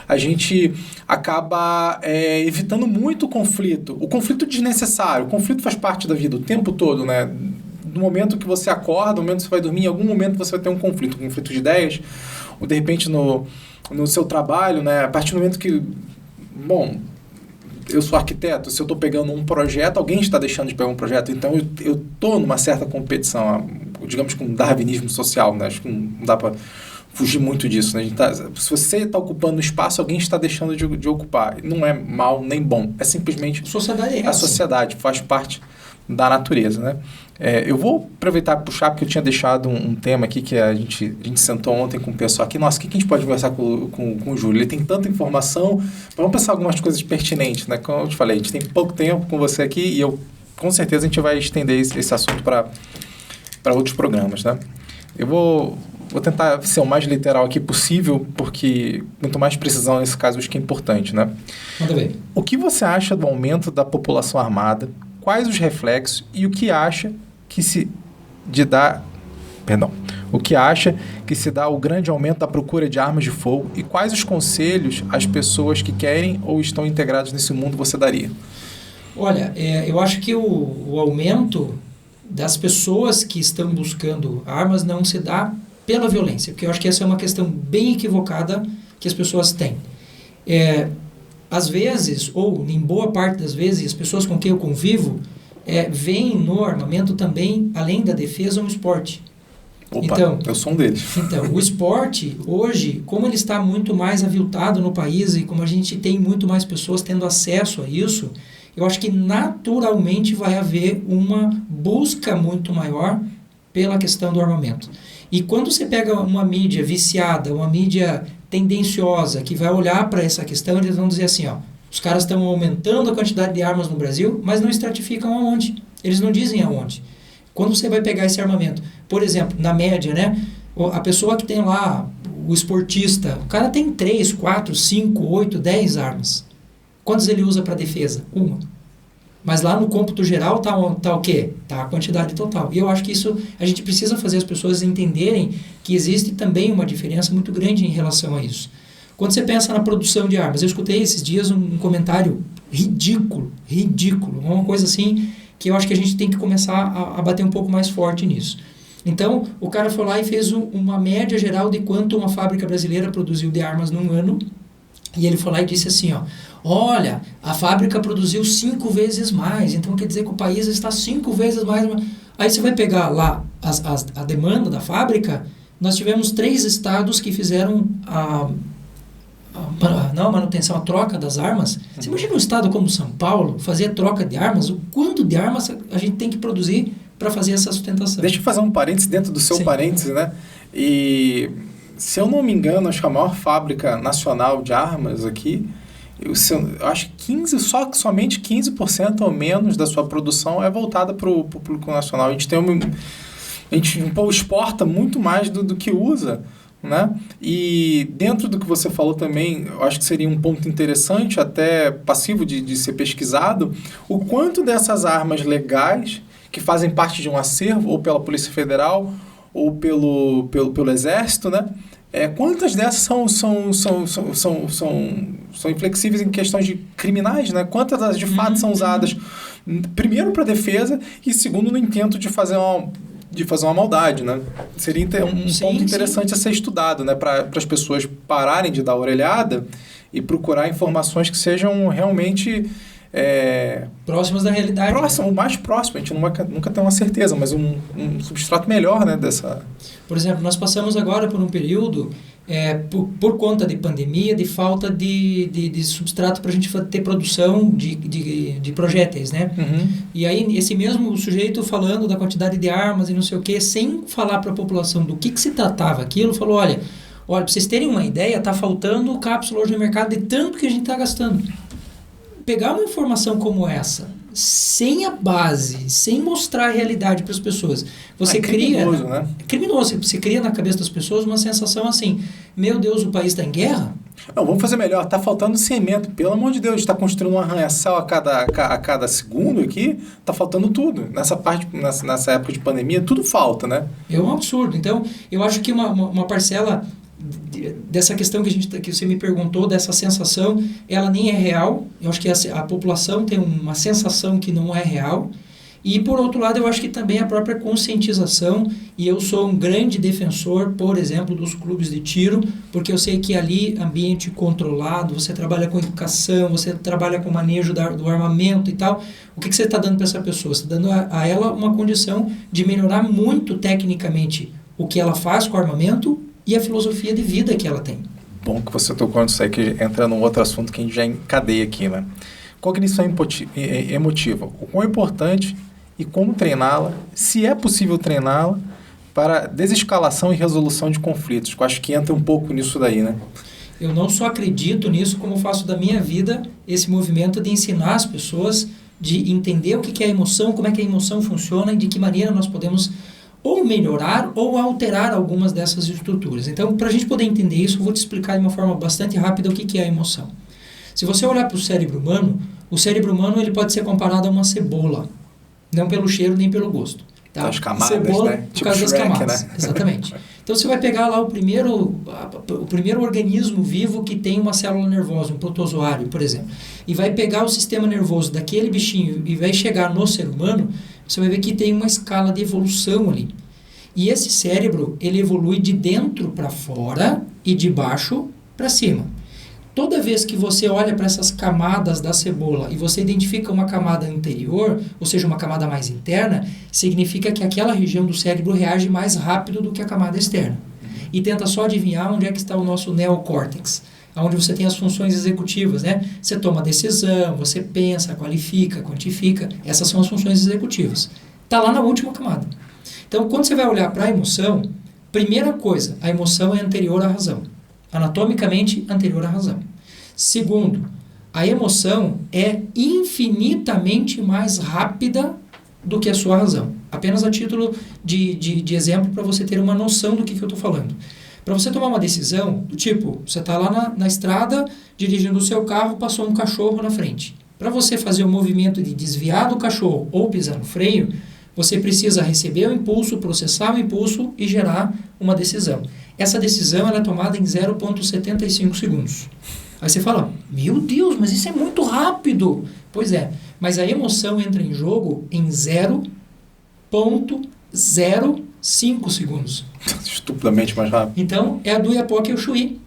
A gente acaba evitando muito o conflito desnecessário. O conflito faz parte da vida o tempo todo, né? No momento que você acorda, no momento que você vai dormir, em algum momento você vai ter um conflito de ideias, ou de repente no seu trabalho, né? A partir do momento que... Bom, eu sou arquiteto, se eu estou pegando um projeto, alguém está deixando de pegar um projeto, então eu estou numa certa competição, digamos com um darwinismo social, né? Acho que não dá para fugir muito disso, né? Se você está ocupando espaço, alguém está deixando de ocupar. Não é mal nem bom, é simplesmente a sociedade faz parte da natureza, né? Eu vou aproveitar e puxar, porque eu tinha deixado um tema aqui que a gente sentou ontem com o pessoal aqui. Nossa, o que a gente pode conversar com o Júlio? Ele tem tanta informação, vamos pensar algumas coisas pertinentes, né? Como eu te falei, a gente tem pouco tempo com você aqui e com certeza a gente vai estender esse assunto para outros programas, né? Eu vou tentar ser o mais literal aqui possível, porque muito mais precisão nesse caso acho que é importante, né? Manda ver. O que você acha do aumento da população armada? Quais os reflexos e o que acha que se dá o grande aumento da procura de armas de fogo e quais os conselhos às pessoas que querem ou estão integradas nesse mundo você daria? Olha, eu acho que o aumento das pessoas que estão buscando armas não se dá pela violência, porque eu acho que essa é uma questão bem equivocada que as pessoas têm. Às vezes, ou em boa parte das vezes, as pessoas com quem eu convivo veem no armamento também, além da defesa, um esporte. Opa, então, eu sou um deles. Então, o esporte, hoje, como ele está muito mais aviltado no país e como a gente tem muito mais pessoas tendo acesso a isso, eu acho que naturalmente vai haver uma busca muito maior pela questão do armamento. E quando você pega uma mídia viciada, uma mídia tendenciosa, que vai olhar para essa questão, eles vão dizer assim, ó, os caras estão aumentando a quantidade de armas no Brasil, mas não estratificam aonde. Eles não dizem aonde. Quando você vai pegar esse armamento, por exemplo, na média, né, a pessoa que tem lá, o esportista, o cara tem 3, 4, 5, 8, 10 armas. Quantas ele usa para defesa? Uma. Mas lá no cômputo geral tá o quê? Tá a quantidade total. E eu acho que isso, a gente precisa fazer as pessoas entenderem que existe também uma diferença muito grande em relação a isso. Quando você pensa na produção de armas, eu escutei esses dias um comentário ridículo, uma coisa assim que eu acho que a gente tem que começar a bater um pouco mais forte nisso. Então, o cara foi lá e fez uma média geral de quanto uma fábrica brasileira produziu de armas num ano, e ele foi lá e disse assim, ó, olha, a fábrica produziu 5 vezes mais, então quer dizer que o país está 5 vezes mais. Aí você vai pegar lá a demanda da fábrica, nós tivemos 3 estados que fizeram a manutenção, a troca das armas. Você imagina um estado como São Paulo fazer a troca de armas, o quanto de armas a gente tem que produzir para fazer essa sustentação. Deixa eu fazer um parênteses dentro do seu parênteses, né? E, se eu não me engano, acho que a maior fábrica nacional de armas aqui, eu acho que somente 15% ou menos da sua produção é voltada para o público nacional. A gente exporta muito mais do que usa, né? E dentro do que você falou também, eu acho que seria um ponto interessante, até passivo de ser pesquisado, o quanto dessas armas legais que fazem parte de um acervo, ou pela Polícia Federal, ou pelo Exército, né? Quantas dessas são inflexíveis em questões de criminais, né? Quantas delas de fato são usadas, primeiro para defesa e segundo no intento de fazer uma maldade, né? Seria um ponto interessante a ser estudado, né? Para as pessoas pararem de dar orelhada e procurar informações que sejam realmente... próximas da realidade. O mais próximo, a gente nunca tem uma certeza, mas um substrato melhor, né, dessa... Por exemplo, nós passamos agora por um período, por conta de pandemia, de falta de substrato para a gente ter produção de projéteis, né? Uhum. E aí, esse mesmo sujeito falando da quantidade de armas e não sei o quê, sem falar para a população do que se tratava aquilo, falou, olha, para vocês terem uma ideia, está faltando cápsula hoje no mercado de tanto que a gente está gastando. Pegar uma informação como essa, sem a base, sem mostrar a realidade para as pessoas, você cria... criminoso, né? É criminoso. Você cria na cabeça das pessoas uma sensação assim, meu Deus, o país está em guerra? Não, vamos fazer melhor. Está faltando cimento. Pelo amor de Deus, está construindo um arranha-céu a cada segundo aqui. Está faltando tudo. Nessa época de pandemia, tudo falta, né? É um absurdo. Então, eu acho que uma parcela dessa questão que você me perguntou, dessa sensação, ela nem é real. Eu acho que a população tem uma sensação que não é real. E, por outro lado, eu acho que também a própria conscientização, e eu sou um grande defensor, por exemplo, dos clubes de tiro, porque eu sei que ali, ambiente controlado, você trabalha com educação, você trabalha com manejo do armamento e tal. O que você está dando para essa pessoa? Você está dando a ela uma condição de melhorar muito tecnicamente o que ela faz com o armamento e a filosofia de vida que ela tem. Bom que você tocou nisso aí, que entra num outro assunto que a gente já encadeia aqui, né? Cognição emotiva. O quão importante e como treiná-la, se é possível treiná-la, para desescalação e resolução de conflitos. Eu acho que entra um pouco nisso daí, né? Eu não só acredito nisso, como faço da minha vida esse movimento de ensinar as pessoas, de entender o que é a emoção, como é que a emoção funciona e de que maneira nós podemos ou melhorar ou alterar algumas dessas estruturas. Então, para a gente poder entender isso, eu vou te explicar de uma forma bastante rápida o que é a emoção. Se você olhar para o cérebro humano ele pode ser comparado a uma cebola. Não pelo cheiro nem pelo gosto. Tá? As camadas, cebola, né? Por Tipo causa Shrek, das camadas. né? Exatamente. Então você vai pegar lá o primeiro organismo vivo que tem uma célula nervosa, um protozoário, por exemplo, e vai pegar o sistema nervoso daquele bichinho e vai chegar no ser humano, você vai ver que tem uma escala de evolução ali. E esse cérebro, ele evolui de dentro para fora e de baixo para cima. Toda vez que você olha para essas camadas da cebola e você identifica uma camada anterior, ou seja, uma camada mais interna, significa que aquela região do cérebro reage mais rápido do que a camada externa. E tenta só adivinhar onde é que está o nosso neocórtex, onde você tem as funções executivas, né? Você toma decisão, você pensa, qualifica, quantifica. Essas são as funções executivas. Está lá na última camada. Então, quando você vai olhar para a emoção, primeira coisa, a emoção é anterior à razão. Anatomicamente anterior à razão. Segundo, a emoção é infinitamente mais rápida do que a sua razão. Apenas a título de exemplo para você ter uma noção do que eu estou falando. Para você tomar uma decisão, do tipo, você está lá na estrada, dirigindo o seu carro, passou um cachorro na frente. Para você fazer o movimento de desviar do cachorro ou pisar no freio, você precisa receber o impulso, processar o impulso e gerar uma decisão. Essa decisão ela é tomada em 0,75 segundos. Aí você fala, meu Deus, mas isso é muito rápido. Pois é, mas a emoção entra em jogo em 0,05 segundos. Estupidamente mais rápido. Então, é a do Iapoque e o Chuí.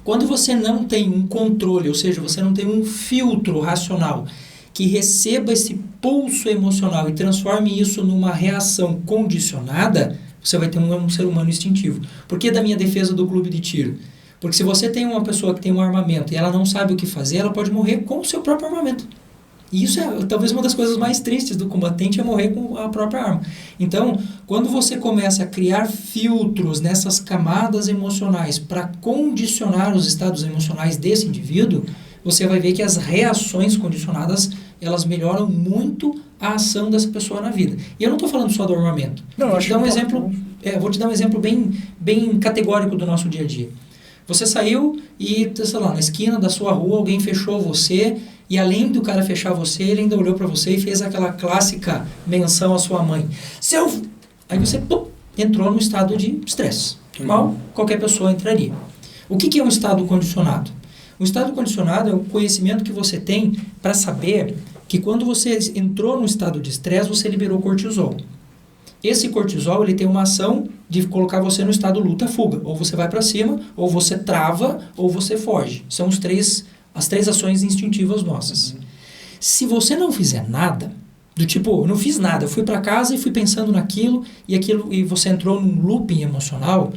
Quando você não tem um controle, ou seja, você não tem um filtro racional que receba esse pulso emocional e transforme isso numa reação condicionada, você vai ter um ser humano instintivo. Por que da minha defesa do clube de tiro? Porque se você tem uma pessoa que tem um armamento e ela não sabe o que fazer, ela pode morrer com o seu próprio armamento. E isso é talvez uma das coisas mais tristes do combatente, é morrer com a própria arma. Então, quando você começa a criar filtros nessas camadas emocionais para condicionar os estados emocionais desse indivíduo, você vai ver que as reações condicionadas, elas melhoram muito a ação dessa pessoa na vida. E eu não estou falando só do armamento. Não, vou te dar um exemplo, vou te dar um exemplo bem categórico do nosso dia a dia. Você saiu e, sei lá, na esquina da sua rua, alguém fechou você, e além do cara fechar você, ele ainda olhou para você e fez aquela clássica menção à sua mãe. Aí você entrou num estado de estresse. Igual qualquer pessoa entraria. O que é um estado condicionado? O estado condicionado é o conhecimento que você tem para saber que quando você entrou num estado de estresse, você liberou cortisol. Esse cortisol, ele tem uma ação de colocar você no estado luta-fuga. Ou você vai para cima, ou você trava, ou você foge. São as três ações instintivas nossas. Se você não fizer nada, do tipo, eu não fiz nada, eu fui para casa e fui pensando naquilo, e você entrou num looping emocional,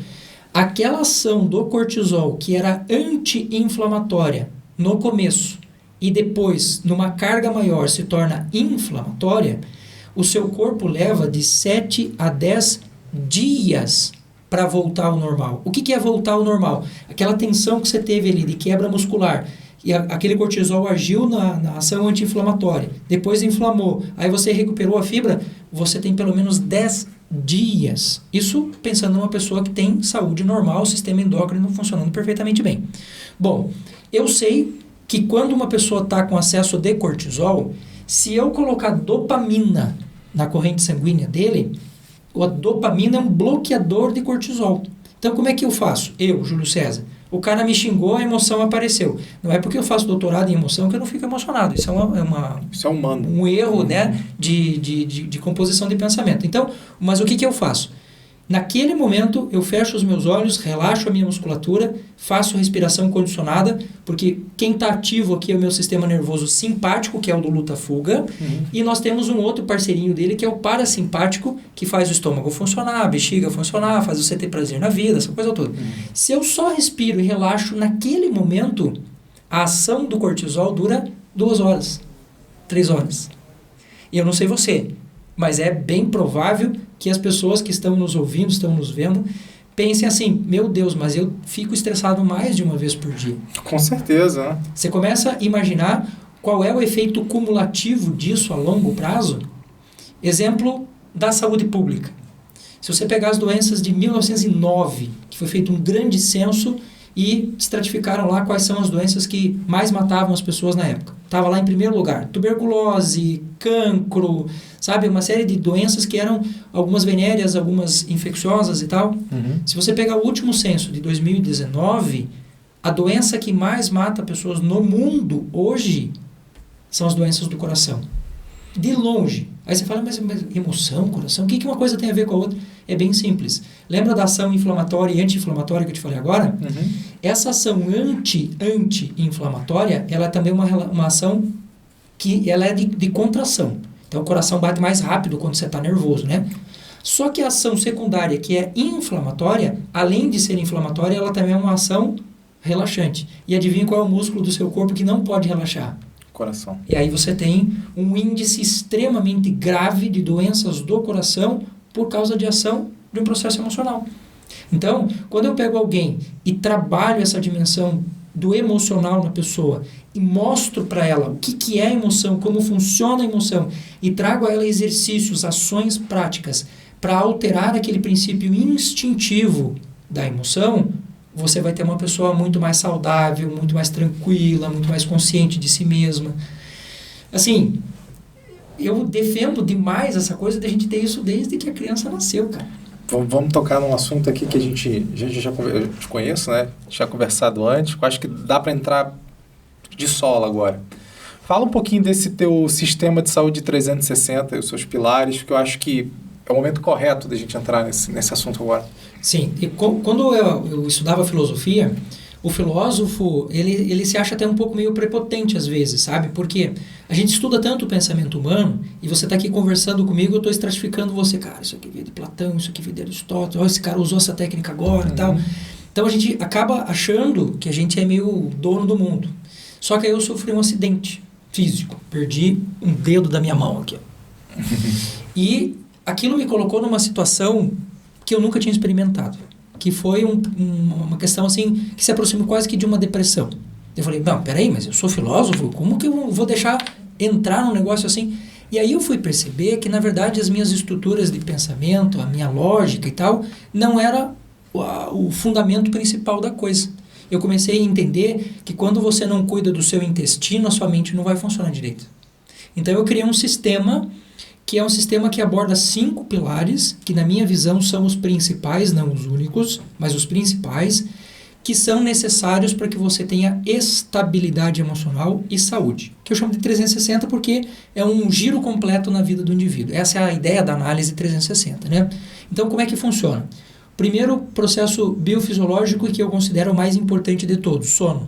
aquela ação do cortisol, que era anti-inflamatória no começo, e depois, numa carga maior, se torna inflamatória, o seu corpo leva de 7 a 10 dias para voltar ao normal. O que é voltar ao normal? Aquela tensão que você teve ali de quebra muscular, e aquele cortisol agiu na ação anti-inflamatória, depois inflamou, aí você recuperou a fibra, você tem pelo menos 10 dias. Isso pensando numa pessoa que tem saúde normal, sistema endócrino funcionando perfeitamente bem. Bom, eu sei que quando uma pessoa está com excesso de cortisol, se eu colocar dopamina na corrente sanguínea dele, a dopamina é um bloqueador de cortisol. Então, como é que eu faço? Eu, Júlio César. O cara me xingou, a emoção apareceu. Não é porque eu faço doutorado em emoção que eu não fico emocionado. Isso isso é humano. Um erro, né, de composição de pensamento. Então, mas o que eu faço? Naquele momento, eu fecho os meus olhos, relaxo a minha musculatura, faço respiração condicionada, porque quem está ativo aqui é o meu sistema nervoso simpático, que é o do luta-fuga, e nós temos um outro parceirinho dele, que é o parasimpático, que faz o estômago funcionar, a bexiga funcionar, faz você ter prazer na vida, essa coisa toda. Se eu só respiro e relaxo naquele momento, a ação do cortisol dura 2 horas, 3 horas. E eu não sei você, mas é bem provável que as pessoas que estão nos ouvindo, estão nos vendo, pensem assim, meu Deus, mas eu fico estressado mais de uma vez por dia. Com certeza, né? Você começa a imaginar qual é o efeito cumulativo disso a longo prazo. Exemplo da saúde pública. Se você pegar as doenças de 1909, que foi feito um grande censo e estratificaram lá quais são as doenças que mais matavam as pessoas na época. Estava lá em primeiro lugar, tuberculose, cancro, sabe? Uma série de doenças que eram algumas venéreas, algumas infecciosas e tal. Se você pegar o último censo de 2019, a doença que mais mata pessoas no mundo hoje são as doenças do coração. De longe. Aí você fala, mas emoção, coração, o que uma coisa tem a ver com a outra? É bem simples. Lembra da ação inflamatória e anti-inflamatória que eu te falei agora? Essa ação anti-inflamatória, ela é também uma ação que ela é de contração. Então, o coração bate mais rápido quando você está nervoso, né? Só que a ação secundária, que é inflamatória, além de ser inflamatória, ela também é uma ação relaxante. E adivinha qual é o músculo do seu corpo que não pode relaxar? Coração. E aí você tem um índice extremamente grave de doenças do coração por causa de ação de um processo emocional. Então, quando eu pego alguém e trabalho essa dimensão do emocional na pessoa e mostro para ela o que é a emoção, como funciona a emoção e trago a ela exercícios, ações práticas para alterar aquele princípio instintivo da emoção, você vai ter uma pessoa muito mais saudável, muito mais tranquila, muito mais consciente de si mesma. Assim, eu defendo demais essa coisa de a gente ter isso desde que a criança nasceu, cara. Vamos tocar num assunto aqui que a gente já te conheço, né? Já conversado antes, eu acho que dá para entrar de solo agora. Fala um pouquinho desse teu sistema de saúde 360 e os seus pilares, que eu acho que é o momento correto da gente entrar nesse assunto agora. Sim, e quando eu estudava filosofia, o filósofo, ele se acha até um pouco meio prepotente às vezes, sabe? Porque a gente estuda tanto o pensamento humano, e você está aqui conversando comigo, eu estou estratificando você, cara, isso aqui veio de Platão, isso aqui veio de Aristóteles, esse cara usou essa técnica agora e tal. Então a gente acaba achando que a gente é meio dono do mundo. Só que aí eu sofri um acidente físico. Perdi um dedo da minha mão aqui. E aquilo me colocou numa situação que eu nunca tinha experimentado. Que foi uma questão assim, que se aproxima quase que de uma depressão. Eu falei, não, peraí, mas eu sou filósofo, como que eu vou deixar entrar num negócio assim? E aí eu fui perceber que, na verdade, as minhas estruturas de pensamento, a minha lógica e tal, não era o fundamento principal da coisa. Eu comecei a entender que quando você não cuida do seu intestino, a sua mente não vai funcionar direito. Então eu criei um sistema que é um sistema que aborda 5 pilares, que na minha visão são os principais, não os únicos, mas os principais, que são necessários para que você tenha estabilidade emocional e saúde. Que eu chamo de 360 porque é um giro completo na vida do indivíduo. Essa é a ideia da análise 360, né? Então, como é que funciona? Primeiro processo biofisiológico que eu considero o mais importante de todos, sono.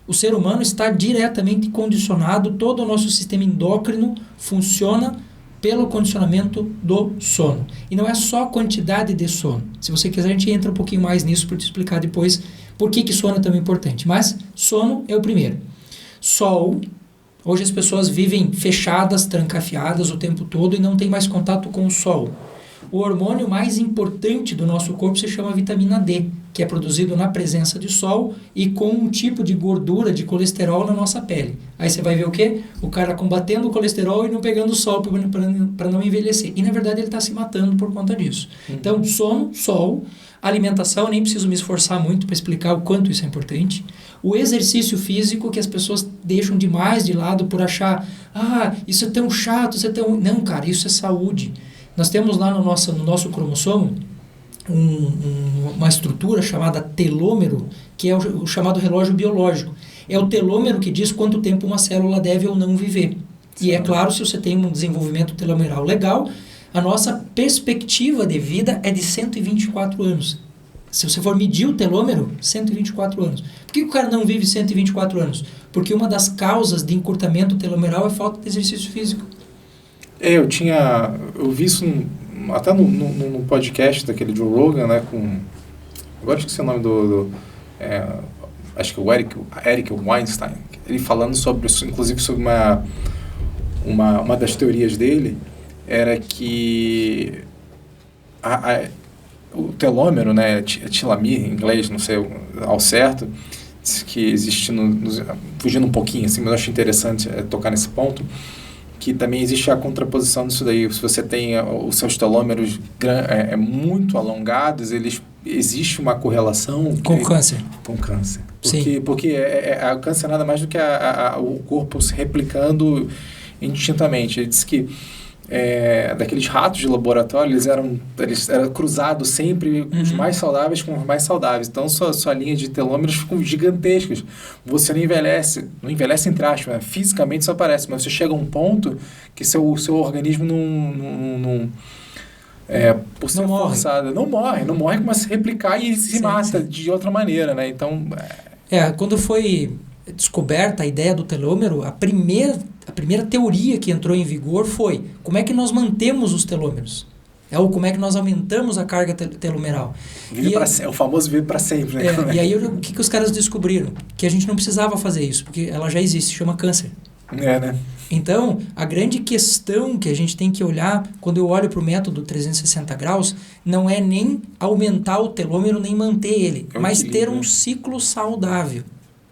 O ser humano está diretamente condicionado, todo o nosso sistema endócrino funciona pelo condicionamento do sono. E não é só a quantidade de sono. Se você quiser, a gente entra um pouquinho mais nisso para te explicar depois por que sono é tão importante. Mas sono é o primeiro. Sol. Hoje as pessoas vivem fechadas, trancafiadas o tempo todo e não tem mais contato com o sol. O hormônio mais importante do nosso corpo se chama vitamina D, que é produzido na presença de sol e com um tipo de gordura, de colesterol na nossa pele. Aí você vai ver o quê? O cara combatendo o colesterol e não pegando sol para não envelhecer. E na verdade ele está se matando por conta disso. Então, sono, sol, alimentação, nem preciso me esforçar muito para explicar o quanto isso é importante. O exercício físico, que as pessoas deixam demais de lado por achar, isso é tão chato, isso é tão... Não, cara, isso é saúde. Nós temos lá no nosso cromossomo uma estrutura chamada telômero, que é o chamado relógio biológico. É o telômero que diz quanto tempo uma célula deve ou não viver. E é claro, se você tem um desenvolvimento telomeral legal, a nossa perspectiva de vida é de 124 anos. Se você for medir o telômero, 124 anos. Por que o cara não vive 124 anos? Porque uma das causas de encurtamento telomeral é falta de exercício físico. Eu vi isso até no podcast daquele Joe Rogan, né, agora esqueci o nome acho que o Eric Weinstein, ele falando sobre isso, inclusive sobre uma das teorias dele, era que o telômero, né, telomere em inglês, não sei ao certo, que existe, fugindo um pouquinho assim, mas eu acho interessante tocar nesse ponto, que também existe a contraposição disso daí. Se você tem os seus telômeros muito alongados, existe uma correlação... Com câncer. Com câncer. Sim. Porque o câncer é nada mais do que o corpo se replicando indistintamente. Ele disse que daqueles ratos de laboratório, eles eram cruzados sempre os mais saudáveis com os mais saudáveis. Então, sua linha de telômeros ficam gigantescas. Você não envelhece entre aspas, né? Fisicamente isso aparece, mas você chega a um ponto que seu organismo não por ser forçado, não morre, começa a se replicar e se mata de outra maneira, né? Então... quando foi descoberta a ideia do telômero, a primeira teoria que entrou em vigor foi como é que nós mantemos os telômeros? Ou como é que nós aumentamos a carga telomeral? O famoso viver para sempre, né? E aí o que os caras descobriram? Que a gente não precisava fazer isso, porque ela já existe, chama câncer. Né? Então, a grande questão que a gente tem que olhar, quando eu olho para o método 360 graus, não é nem aumentar o telômero, nem manter ele, mas ter um ciclo saudável.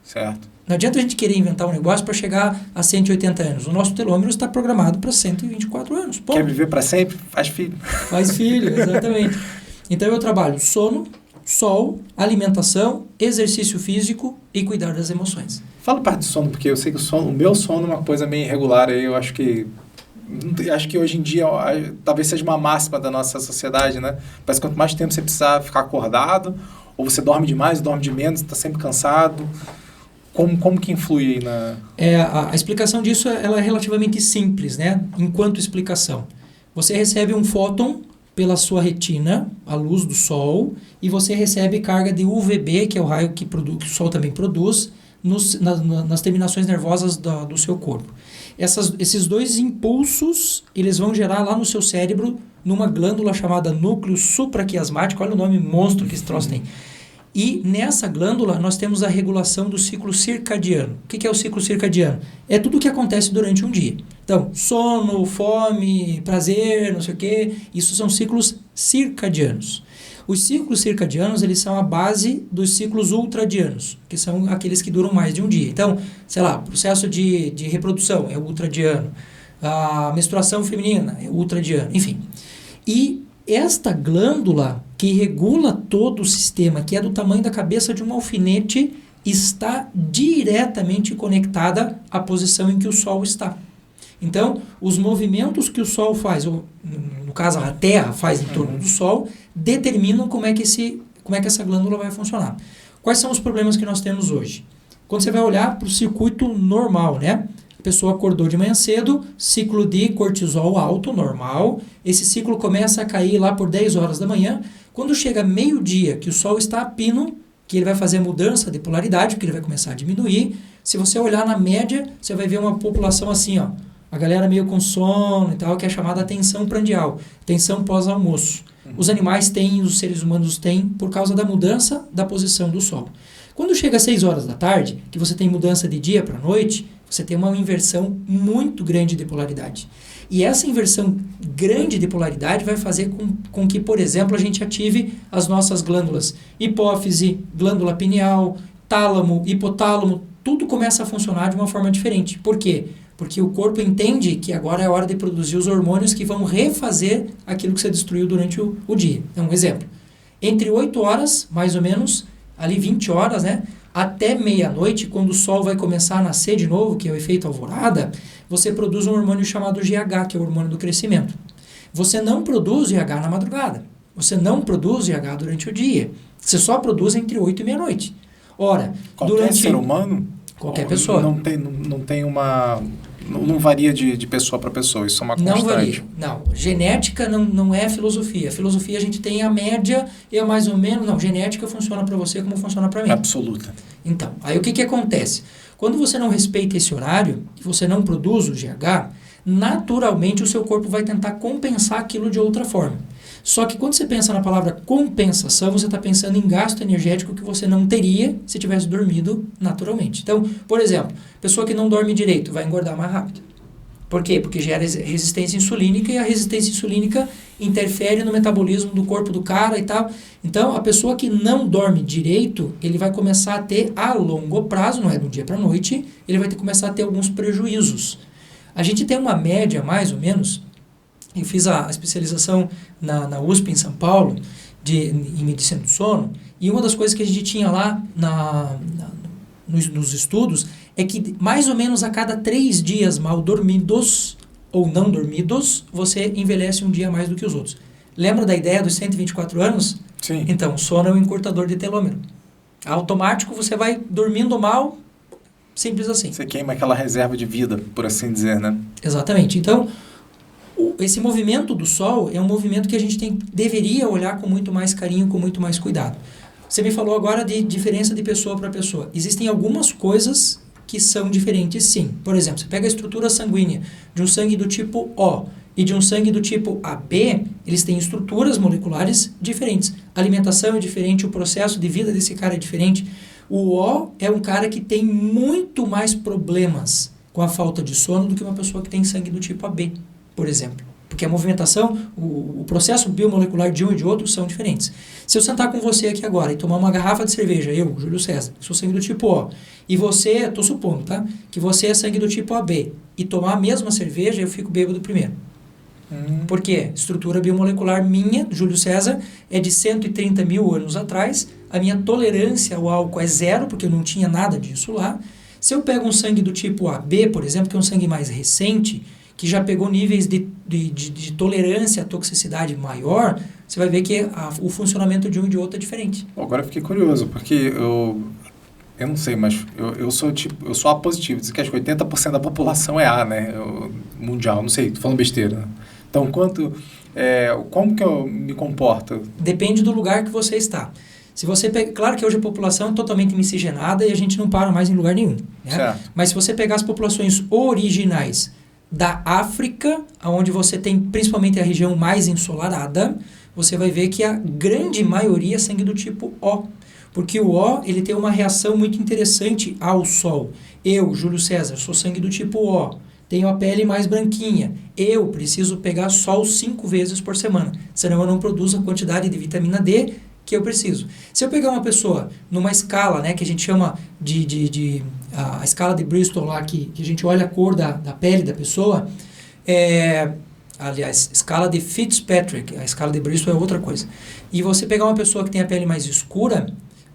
Certo. Não adianta a gente querer inventar um negócio para chegar a 180 anos. O nosso telômero está programado para 124 anos. Ponto. Quer viver para sempre? Faz filho. Faz filho, exatamente. Então eu trabalho sono, sol, alimentação, exercício físico e cuidar das emoções. Fala parte do sono, porque eu sei que o meu sono é uma coisa meio irregular. Eu acho que hoje em dia talvez seja uma máxima da nossa sociedade, né? Parece que quanto mais tempo você precisar ficar acordado, ou você dorme demais, dorme de menos, está sempre cansado. Como que influi aí na... A explicação disso ela é relativamente simples, né? Enquanto explicação. Você recebe um fóton pela sua retina, a luz do sol, e você recebe carga de UVB, que é o raio que o sol também produz, nas terminações nervosas do seu corpo. Esses dois impulsos, eles vão gerar lá no seu cérebro, numa glândula chamada núcleo supraquiasmático, olha o nome monstro que esse troço tem. E nessa glândula nós temos a regulação do ciclo circadiano. O que é o ciclo circadiano? É tudo o que acontece durante um dia. Então, sono, fome, prazer, não sei o quê, isso são ciclos circadianos. Os ciclos circadianos, eles são a base dos ciclos ultradianos, que são aqueles que duram mais de um dia. Então, sei lá, o processo de reprodução é o ultradiano, a menstruação feminina é o ultradiano, enfim. E esta glândula que regula todo o sistema, que é do tamanho da cabeça de um alfinete, está diretamente conectada à posição em que o Sol está. Então, os movimentos que o Sol faz, ou no caso a Terra faz em torno do Sol, determinam como é que essa glândula vai funcionar. Quais são os problemas que nós temos hoje? Quando você vai olhar para o circuito normal, né? A pessoa acordou de manhã cedo, ciclo de cortisol alto, normal. Esse ciclo começa a cair lá por 10 horas da manhã. Quando chega meio-dia, que o Sol está a pino, que ele vai fazer a mudança de polaridade, porque ele vai começar a diminuir. Se você olhar na média, você vai ver uma população assim, ó. A galera meio com sono e tal, que é chamada tensão prandial, tensão pós-almoço. Os animais têm, os seres humanos têm, por causa da mudança da posição do Sol. Quando chega às 6 horas da tarde, que você tem mudança de dia para noite, você tem uma inversão muito grande de polaridade. E essa inversão grande de polaridade vai fazer com que, por exemplo, a gente ative as nossas glândulas hipófise, glândula pineal, tálamo, hipotálamo, tudo começa a funcionar de uma forma diferente. Por quê? Porque o corpo entende que agora é a hora de produzir os hormônios que vão refazer aquilo que você destruiu durante o dia. Então, um exemplo. Entre 8 horas, mais ou menos, ali 20 horas, né? Até meia-noite, quando o Sol vai começar a nascer de novo, que é o efeito alvorada, você produz um hormônio chamado GH, que é o hormônio do crescimento. Você não produz GH na madrugada. Você não produz GH durante o dia. Você só produz entre 8 e meia-noite. Ora, qualquer ser humano? Qualquer pessoa. Não tem uma... Não varia de pessoa para pessoa, isso é uma constante. Não varia, não. Genética não é filosofia. Filosofia a gente tem a média e a mais ou menos... Não, genética funciona para você como funciona para mim. Absoluta. Então, aí o que acontece? Quando você não respeita esse horário, você não produz o GH, naturalmente o seu corpo vai tentar compensar aquilo de outra forma. Só que quando você pensa na palavra compensação, você está pensando em gasto energético que você não teria se tivesse dormido naturalmente. Então, por exemplo, pessoa que não dorme direito vai engordar mais rápido. Por quê? Porque gera resistência insulínica e a resistência insulínica interfere no metabolismo do corpo do cara e tal. Então, a pessoa que não dorme direito, ele vai começar a ter, a longo prazo, não é do dia para a noite, ele vai começar a ter alguns prejuízos. A gente tem uma média, mais ou menos. Eu fiz a especialização na USP em São Paulo, em medicina do sono, e uma das coisas que a gente tinha lá nos estudos é que mais ou menos a cada 3 dias mal dormidos ou não dormidos, você envelhece um dia mais do que os outros. Lembra da ideia dos 124 anos? Sim. Então, o sono é um encurtador de telômero. Automático, você vai dormindo mal, simples assim. Você queima aquela reserva de vida, por assim dizer, né? Exatamente. Então, esse movimento do Sol é um movimento que a gente deveria olhar com muito mais carinho, com muito mais cuidado. Você me falou agora de diferença de pessoa para pessoa. Existem algumas coisas que são diferentes, sim. Por exemplo, você pega a estrutura sanguínea de um sangue do tipo O e de um sangue do tipo AB, eles têm estruturas moleculares diferentes. A alimentação é diferente, o processo de vida desse cara é diferente. O O é um cara que tem muito mais problemas com a falta de sono do que uma pessoa que tem sangue do tipo AB. Por exemplo, porque a movimentação, o processo biomolecular de um e de outro são diferentes. Se eu sentar com você aqui agora e tomar uma garrafa de cerveja, eu, Júlio César, sou sangue do tipo O, e você, estou supondo, tá? Que você é sangue do tipo AB, e tomar a mesma cerveja, eu fico bêbado primeiro. Por quê? Estrutura biomolecular minha, Júlio César, é de 130 mil anos atrás, a minha tolerância ao álcool é 0, porque eu não tinha nada disso lá. Se eu pego um sangue do tipo AB, por exemplo, que é um sangue mais recente, que já pegou níveis de tolerância à toxicidade maior, você vai ver que o funcionamento de um e de outro é diferente. Agora eu fiquei curioso, porque eu não sei, mas eu sou A positivo, diz que acho que 80% da população é A, né? Mundial, não sei, tô falando besteira. Né? Então, como que eu me comporto? Depende do lugar que você está. Se você claro que hoje a população é totalmente miscigenada e a gente não para mais em lugar nenhum. Né? Certo. Mas se você pegar as populações originais da África, onde você tem principalmente a região mais ensolarada, você vai ver que a grande maioria é sangue do tipo O. Porque o O, ele tem uma reação muito interessante ao sol. Eu, Júlio César, sou sangue do tipo O, tenho a pele mais branquinha. Eu preciso pegar sol 5 vezes por semana, senão eu não produzo a quantidade de vitamina D que eu preciso. Se eu pegar uma pessoa numa escala, né, que a gente chama a escala de Bristol lá, que a gente olha a cor da pele da pessoa, aliás, escala de Fitzpatrick, a escala de Bristol é outra coisa. E você pegar uma pessoa que tem a pele mais escura,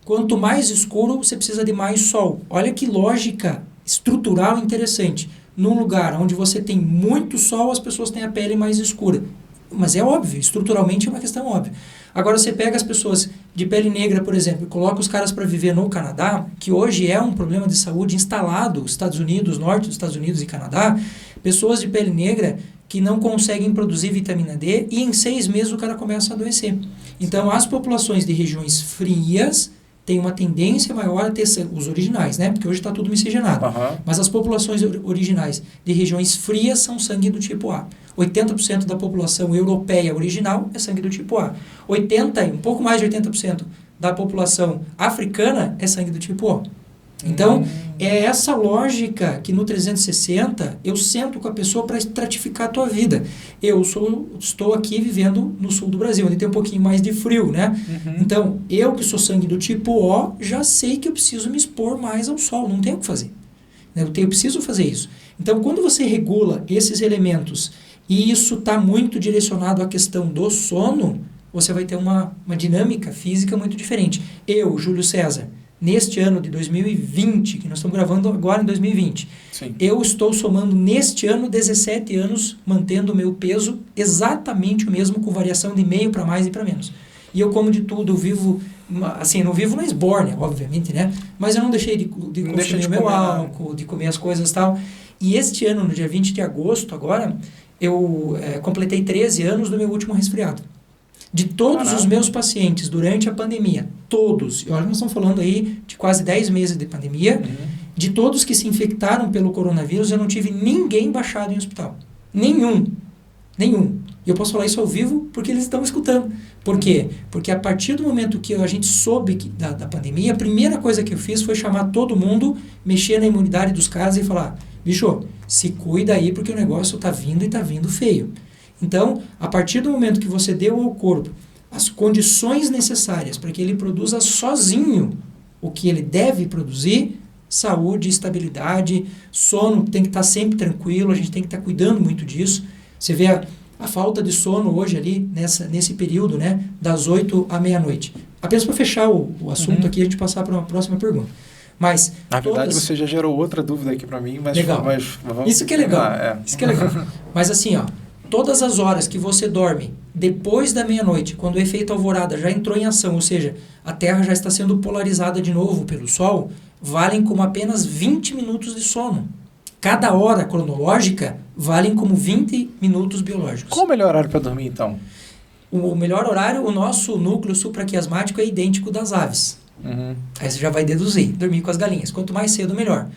quanto mais escuro, você precisa de mais sol. Olha que lógica estrutural interessante. Num lugar onde você tem muito sol, as pessoas têm a pele mais escura. Mas é óbvio, estruturalmente é uma questão óbvia. Agora você pega as pessoas de pele negra, por exemplo, e coloca os caras para viver no Canadá, que hoje é um problema de saúde instalado, Estados Unidos, norte dos Estados Unidos e Canadá, pessoas de pele negra que não conseguem produzir vitamina D e em 6 meses o cara começa a adoecer. Então as populações de regiões frias têm uma tendência maior a ter os originais, né? Porque hoje está tudo miscigenado. Mas as populações originais de regiões frias são sangue do tipo A. 80% da população europeia original é sangue do tipo A. Um pouco mais de 80% da população africana é sangue do tipo O. Então, é essa lógica que no 360 eu sento com a pessoa para estratificar a tua vida. Estou aqui vivendo no sul do Brasil, onde tem um pouquinho mais de frio, né? Então, eu que sou sangue do tipo O, já sei que eu preciso me expor mais ao sol, não tenho o que fazer. Eu preciso fazer isso. Então, quando você regula esses elementos e isso está muito direcionado à questão do sono, você vai ter uma dinâmica física muito diferente. Eu, Júlio César, neste ano de 2020, que nós estamos gravando agora em 2020, Sim. Eu estou somando neste ano 17 anos, mantendo o meu peso exatamente o mesmo, com variação de meio para mais e para menos. E eu como de tudo, eu vivo, assim, não vivo na esbórnia, obviamente, né? Mas eu não deixei de consumir o meu álcool, de comer as coisas e tal. E este ano, no dia 20 de agosto, agora, eu completei 13 anos do meu último resfriado. De todos os meus pacientes durante a pandemia, todos, e olha, nós estamos falando aí de quase 10 meses de pandemia, de todos que se infectaram pelo coronavírus, eu não tive ninguém baixado em hospital. Nenhum. E eu posso falar isso ao vivo porque eles estão escutando. Por quê? Porque a partir do momento que a gente soube da pandemia, a primeira coisa que eu fiz foi chamar todo mundo, mexer na imunidade dos caras e falar, bicho, se cuida aí porque o negócio está vindo e está vindo feio. Então, a partir do momento que você deu ao corpo as condições necessárias para que ele produza sozinho o que ele deve produzir, saúde, estabilidade, sono tem que estar sempre tranquilo, a gente tem que estar cuidando muito disso. Você vê a falta de sono hoje ali, nesse período, né, das 8 à meia-noite. Apenas para fechar o assunto aqui, a gente passar para uma próxima pergunta. Mas na verdade, você já gerou outra dúvida aqui para mim, mas... Legal. Vamos... Isso que é legal. Isso que é legal. Mas assim, ó, todas as horas que você dorme depois da meia-noite, quando o efeito alvorada já entrou em ação, ou seja, a Terra já está sendo polarizada de novo pelo Sol, valem como apenas 20 minutos de sono. Cada hora cronológica valem como 20 minutos biológicos. Qual o melhor horário para dormir, então? O melhor horário, o nosso núcleo supraquiasmático é idêntico das aves. Aí você já vai deduzir, dormir com as galinhas. Quanto mais cedo, melhor.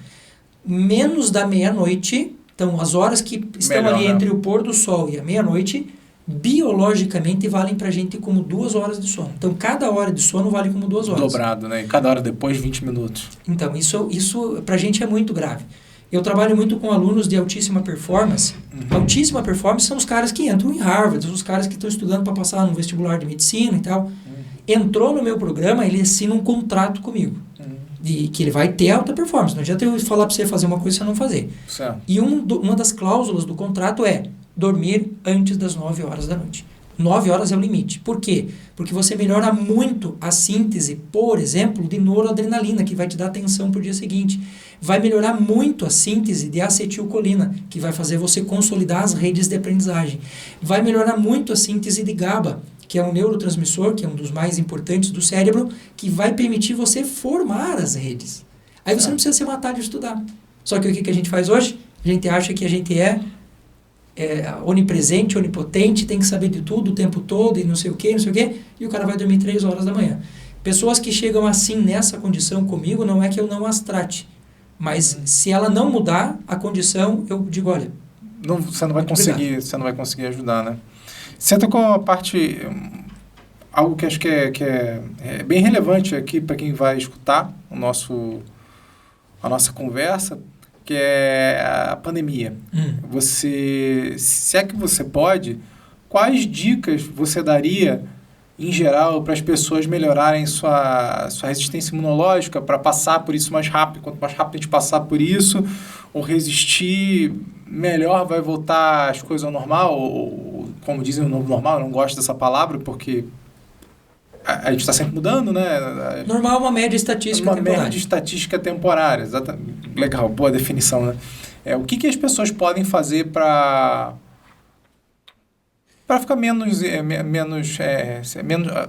Menos da meia-noite, então as horas que estão melhor, ali entre o pôr do sol e a meia-noite, biologicamente valem pra gente como 2 horas de sono. Então, cada hora de sono vale como 2 horas. Dobrado, né? E cada hora depois, 20 minutos. Então, isso pra gente é muito grave. Eu trabalho muito com alunos de altíssima performance. Altíssima performance são os caras que entram em Harvard, os caras que estão estudando para passar no vestibular de medicina e tal. Entrou no meu programa, ele assina um contrato comigo. De que ele vai ter alta performance. Não adianta eu falar para você fazer uma coisa e você não fazer. Certo. E uma das cláusulas do contrato é dormir antes das 9 horas da noite. 9 horas é o limite. Por quê? Porque você melhora muito a síntese, por exemplo, de noradrenalina, que vai te dar atenção para o dia seguinte. Vai melhorar muito a síntese de acetilcolina, que vai fazer você consolidar as redes de aprendizagem. Vai melhorar muito a síntese de GABA, que é um neurotransmissor, que é um dos mais importantes do cérebro, que vai permitir você formar as redes. Aí você não precisa se matar de estudar. Só que o que a gente faz hoje? A gente acha que a gente é onipresente, onipotente, tem que saber de tudo o tempo todo e não sei o quê, e o cara vai dormir 3 horas da manhã. Pessoas que chegam assim nessa condição comigo, não é que eu não as trate, mas se ela não mudar a condição, eu digo, olha... Você não vai conseguir ajudar, né? Você tocou a parte algo que acho que é bem relevante aqui para quem vai escutar a nossa conversa, que é a pandemia. Se é que você pode, quais dicas você daria, em geral, para as pessoas melhorarem sua resistência imunológica, para passar por isso mais rápido? Quanto mais rápido a gente passar por isso, ou resistir, melhor vai voltar as coisas ao normal, ou como dizem, o novo normal. Eu não gosto dessa palavra, porque a gente está sempre mudando, né? Normal é uma média estatística temporária. Uma média estatística temporária, exatamente. Legal, boa definição, né? O que as pessoas podem fazer para ficar menos... Eu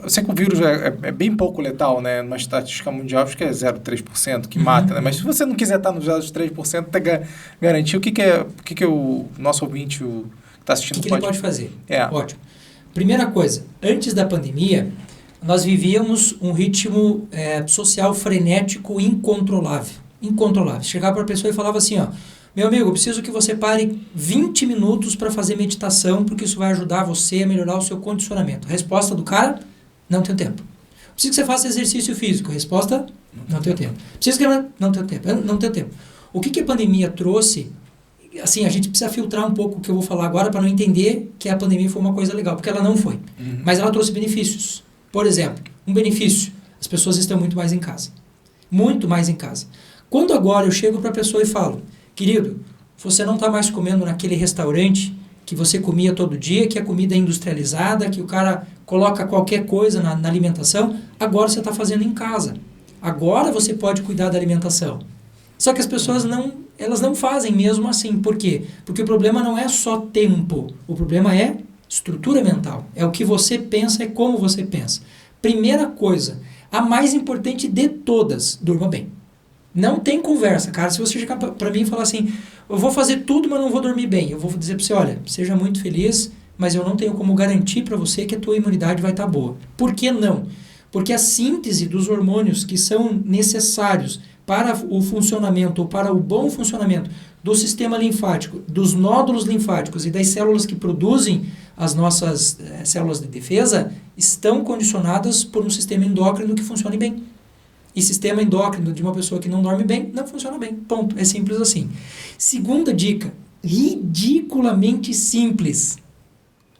sei que o vírus é bem pouco letal, né? Uma estatística mundial, acho que é 0,3% que mata, né? Mas se você não quiser estar nos 0,3%, garantir o que o nosso ouvinte que está assistindo ele pode fazer? É. Ótimo. Primeira coisa, antes da pandemia, nós vivíamos um ritmo social frenético incontrolável. Chegava para a pessoa e falava assim, ó, meu amigo, eu preciso que você pare 20 minutos para fazer meditação, porque isso vai ajudar você a melhorar o seu condicionamento. Resposta do cara, não tenho tempo. Preciso que você faça exercício físico. Resposta, não tenho tempo. Preciso que... Não tenho tempo. O que a pandemia trouxe... Assim, a gente precisa filtrar um pouco o que eu vou falar agora para não entender que a pandemia foi uma coisa legal, porque ela não foi. Mas ela trouxe benefícios. Por exemplo, um benefício, as pessoas estão muito mais em casa. Muito mais em casa. Quando agora eu chego para a pessoa e falo, querido, você não está mais comendo naquele restaurante que você comia todo dia, que a comida é industrializada, que o cara coloca qualquer coisa na alimentação, agora você está fazendo em casa. Agora você pode cuidar da alimentação. Só que as pessoas elas não fazem mesmo assim. Por quê? Porque o problema não é só tempo. O problema é estrutura mental. É o que você pensa, é como você pensa. Primeira coisa, a mais importante de todas, durma bem. Não tem conversa, cara. Se você chegar para mim e falar assim, eu vou fazer tudo, mas não vou dormir bem. Eu vou dizer para você, olha, seja muito feliz, mas eu não tenho como garantir para você que a tua imunidade vai estar boa. Por que não? Porque a síntese dos hormônios que são necessários para o funcionamento, ou para o bom funcionamento do sistema linfático, dos nódulos linfáticos e das células que produzem as nossas células de defesa, estão condicionadas por um sistema endócrino que funcione bem. E sistema endócrino de uma pessoa que não dorme bem, não funciona bem. Ponto. É simples assim. Segunda dica, ridiculamente simples.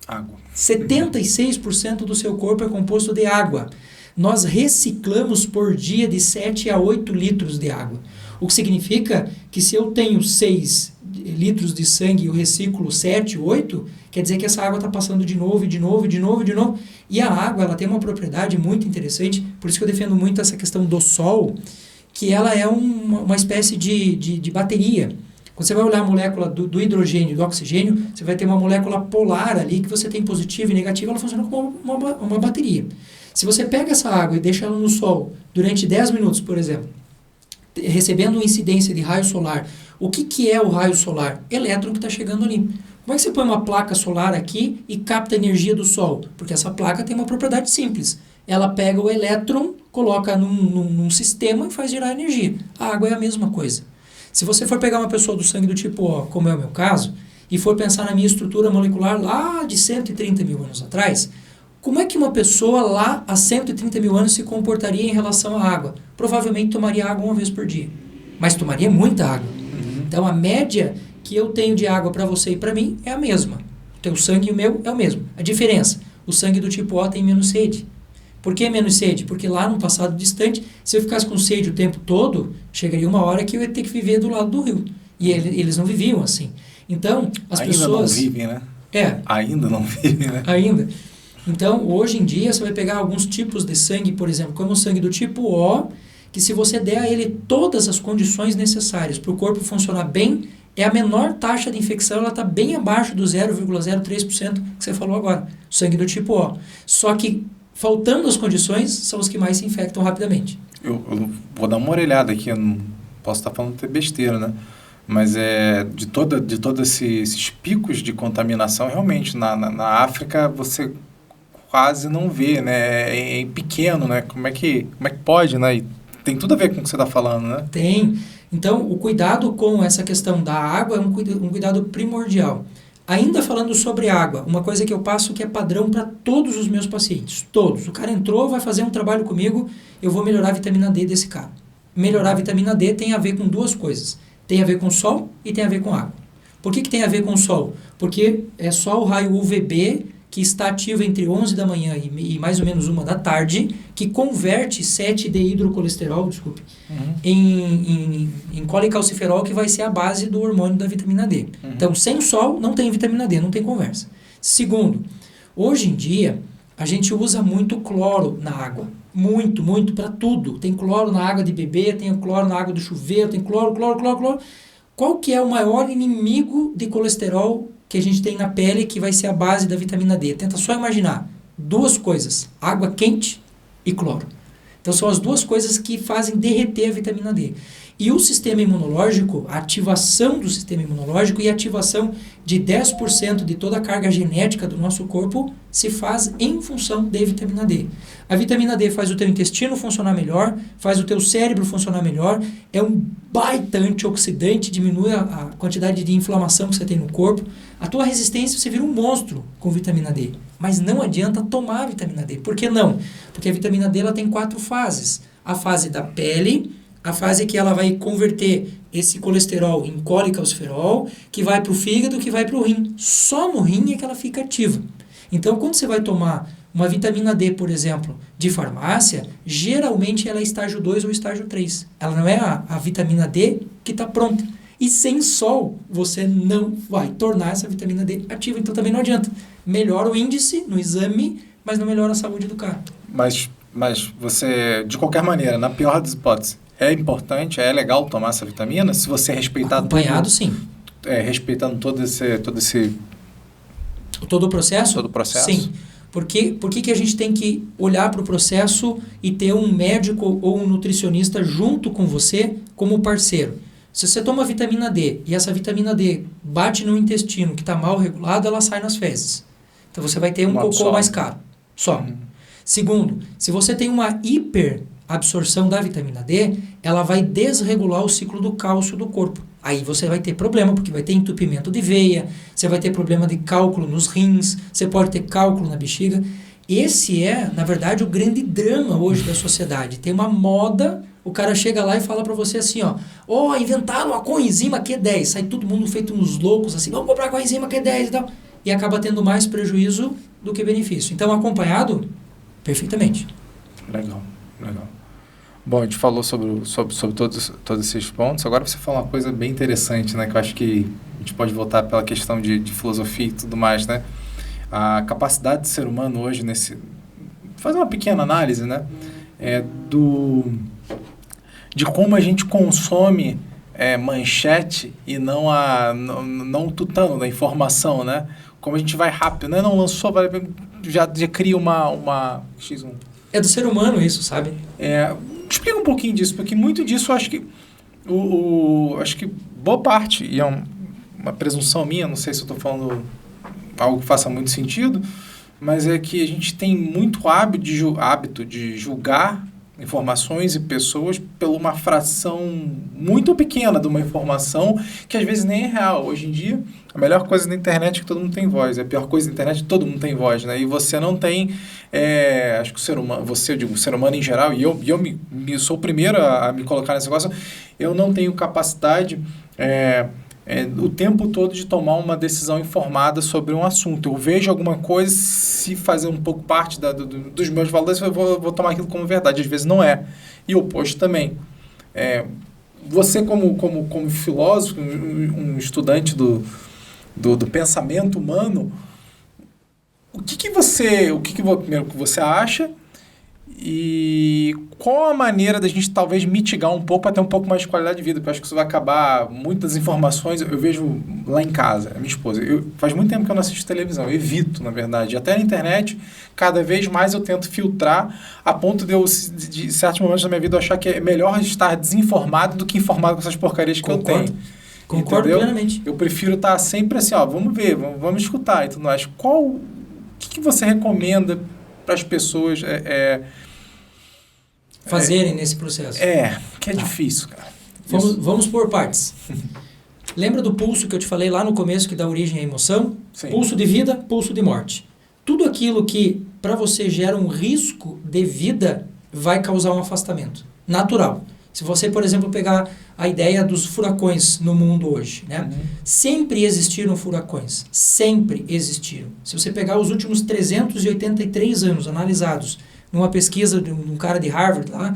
Água. 76% do seu corpo é composto de água. Nós reciclamos por dia de 7 a 8 litros de água. O que significa que se eu tenho 6 litros de sangue e eu reciclo 7, 8, quer dizer que essa água está passando de novo. E a água, ela tem uma propriedade muito interessante, por isso que eu defendo muito essa questão do sol, que ela é uma espécie de bateria. Quando você vai olhar a molécula do hidrogênio e do oxigênio, você vai ter uma molécula polar ali, que você tem positivo e negativo, ela funciona como uma bateria. Se você pega essa água e deixa ela no sol durante 10 minutos, por exemplo, recebendo uma incidência de raio solar, o que é o raio solar? Elétron que está chegando ali. Como é que você põe uma placa solar aqui e capta a energia do sol? Porque essa placa tem uma propriedade simples. Ela pega o elétron, coloca num sistema e faz gerar energia. A água é a mesma coisa. Se você for pegar uma pessoa do sangue do tipo O, como é o meu caso, e for pensar na minha estrutura molecular lá de 130 mil anos atrás, como é que uma pessoa lá há 130 mil anos se comportaria em relação à água? Provavelmente tomaria água uma vez por dia, mas tomaria muita água. Então a média que eu tenho de água para você e para mim é a mesma. O teu sangue e o meu é o mesmo. A diferença, o sangue do tipo O tem menos sede. Por que menos sede? Porque lá no passado distante, se eu ficasse com sede o tempo todo, chegaria uma hora que eu ia ter que viver do lado do rio. E eles não viviam assim. Então, as pessoas... Ainda não vivem, né? Ainda não vivem, né? Ainda. Então, hoje em dia, você vai pegar alguns tipos de sangue, por exemplo, como o sangue do tipo O, que se você der a ele todas as condições necessárias para o corpo funcionar bem, é a menor taxa de infecção, ela está bem abaixo do 0,03% que você falou agora, o sangue do tipo O. Só que, faltando as condições, são os que mais se infectam rapidamente. Eu vou dar uma orelhada aqui, eu não posso estar falando até besteira, né? Mas de todos esses picos de contaminação, realmente, na África, você quase não vê, né? É pequeno, né? Como é que pode, né? E tem tudo a ver com o que você está falando, né? Tem. Então, o cuidado com essa questão da água é um cuidado primordial. Ainda falando sobre água, uma coisa que eu passo que é padrão para todos os meus pacientes. Todos. O cara entrou, vai fazer um trabalho comigo, eu vou melhorar a vitamina D desse cara. Melhorar a vitamina D tem a ver com duas coisas. Tem a ver com sol e tem a ver com água. Por que tem a ver com o sol? Porque é só o raio UVB que está ativo entre 11 da manhã e mais ou menos 1 da tarde, que converte 7-dehidrocolesterol, em colecalciferol, que vai ser a base do hormônio da vitamina D. Então, sem sol, não tem vitamina D, não tem conversa. Segundo, hoje em dia, a gente usa muito cloro na água. Muito, muito, para tudo. Tem cloro na água de beber, tem cloro na água do chuveiro, tem cloro. Qual que é o maior inimigo de colesterol que a gente tem na pele, que vai ser a base da vitamina D? Tenta só imaginar. Duas coisas, água quente e cloro. Então são as duas coisas que fazem derreter a vitamina D. E o sistema imunológico, a ativação do sistema imunológico e a ativação de 10% de toda a carga genética do nosso corpo se faz em função de vitamina D. A vitamina D faz o teu intestino funcionar melhor, faz o teu cérebro funcionar melhor, é um baita antioxidante, diminui a quantidade de inflamação que você tem no corpo. A tua resistência, você vira um monstro com vitamina D. Mas não adianta tomar a vitamina D. Por que não? Porque a vitamina D ela tem 4 fases. A fase da pele, a fase que ela vai converter esse colesterol em colecalciferol, que vai para o fígado, que vai para o rim. Só no rim é que ela fica ativa. Então, quando você vai tomar uma vitamina D, por exemplo, de farmácia, geralmente ela é estágio 2 ou estágio 3. Ela não é a vitamina D que está pronta. E sem sol, você não vai tornar essa vitamina D ativa. Então, também não adianta. Melhora o índice no exame, mas não melhora a saúde do cara. Mas você, de qualquer maneira, na pior das hipóteses, é importante, é legal tomar essa vitamina, se você respeitar acompanhado, sim. Respeitando todo o processo? Todo o processo? Sim. Por que a gente tem que olhar para o processo e ter um médico ou um nutricionista junto com você como parceiro? Se você toma vitamina D e essa vitamina D bate no intestino que está mal regulado, ela sai nas fezes. Então você vai ter um cocô mais caro. Só. Segundo, se você tem uma hiperabsorção da vitamina D, ela vai desregular o ciclo do cálcio do corpo. Aí você vai ter problema, porque vai ter entupimento de veia, você vai ter problema de cálculo nos rins, você pode ter cálculo na bexiga. Esse é, na verdade, o grande drama hoje da sociedade. Tem uma moda, o cara chega lá e fala pra você assim, ó, inventaram a coenzima Q10. Sai todo mundo feito uns loucos assim, vamos comprar a coenzima Q10 e tal. E acaba tendo mais prejuízo do que benefício. Então, acompanhado, perfeitamente. Legal. Bom, a gente falou sobre todos esses pontos. Agora você falou uma coisa bem interessante, né? Que eu acho que a gente pode voltar pela questão de filosofia e tudo mais, né? A capacidade do ser humano hoje, fazer uma pequena análise, né? De como a gente consome manchete e não o tutano da informação, né? Como a gente vai rápido, né? Não lançou, já cria uma X1. É do ser humano isso, sabe? Explica um pouquinho disso, porque muito disso eu acho que acho que boa parte, e é uma presunção minha, não sei se eu estou falando algo que faça muito sentido, mas é que a gente tem muito hábito de julgar informações e pessoas por uma fração muito pequena de uma informação que às vezes nem é real. Hoje em dia, a melhor coisa da internet é que todo mundo tem voz. A pior coisa da internet é que todo mundo tem voz, né? E você não tem... acho que o ser humano... o ser humano em geral, e eu sou o primeiro a me colocar nesse negócio, eu não tenho capacidade... o tempo todo de tomar uma decisão informada sobre um assunto. Eu vejo alguma coisa, se fazer um pouco parte dos meus valores, eu vou tomar aquilo como verdade. Às vezes não é. E o oposto também. Você como filósofo, um estudante do pensamento humano, primeiro, o que você acha e qual a maneira da gente talvez mitigar um pouco para ter um pouco mais de qualidade de vida? Porque eu acho que isso vai acabar, muitas informações, eu vejo lá em casa, a minha esposa, faz muito tempo que eu não assisto televisão, eu evito, na verdade, até na internet, cada vez mais eu tento filtrar, a ponto de certos momentos da minha vida eu achar que é melhor estar desinformado do que informado com essas porcarias que eu tenho. Concordo plenamente. Eu prefiro estar sempre assim, vamos ver, vamos escutar e tudo mais. O que você recomenda para as pessoas fazerem nesse processo? Que é difícil, cara. Vamos por partes. Lembra do pulso que eu te falei lá no começo que dá origem à emoção? Sim. Pulso de vida, pulso de morte. Tudo aquilo que para você gera um risco de vida vai causar um afastamento natural. Se você, por exemplo, pegar a ideia dos furacões no mundo hoje, né? Sempre existiram furacões, sempre existiram. Se você pegar os últimos 383 anos analisados numa pesquisa de um cara de Harvard lá,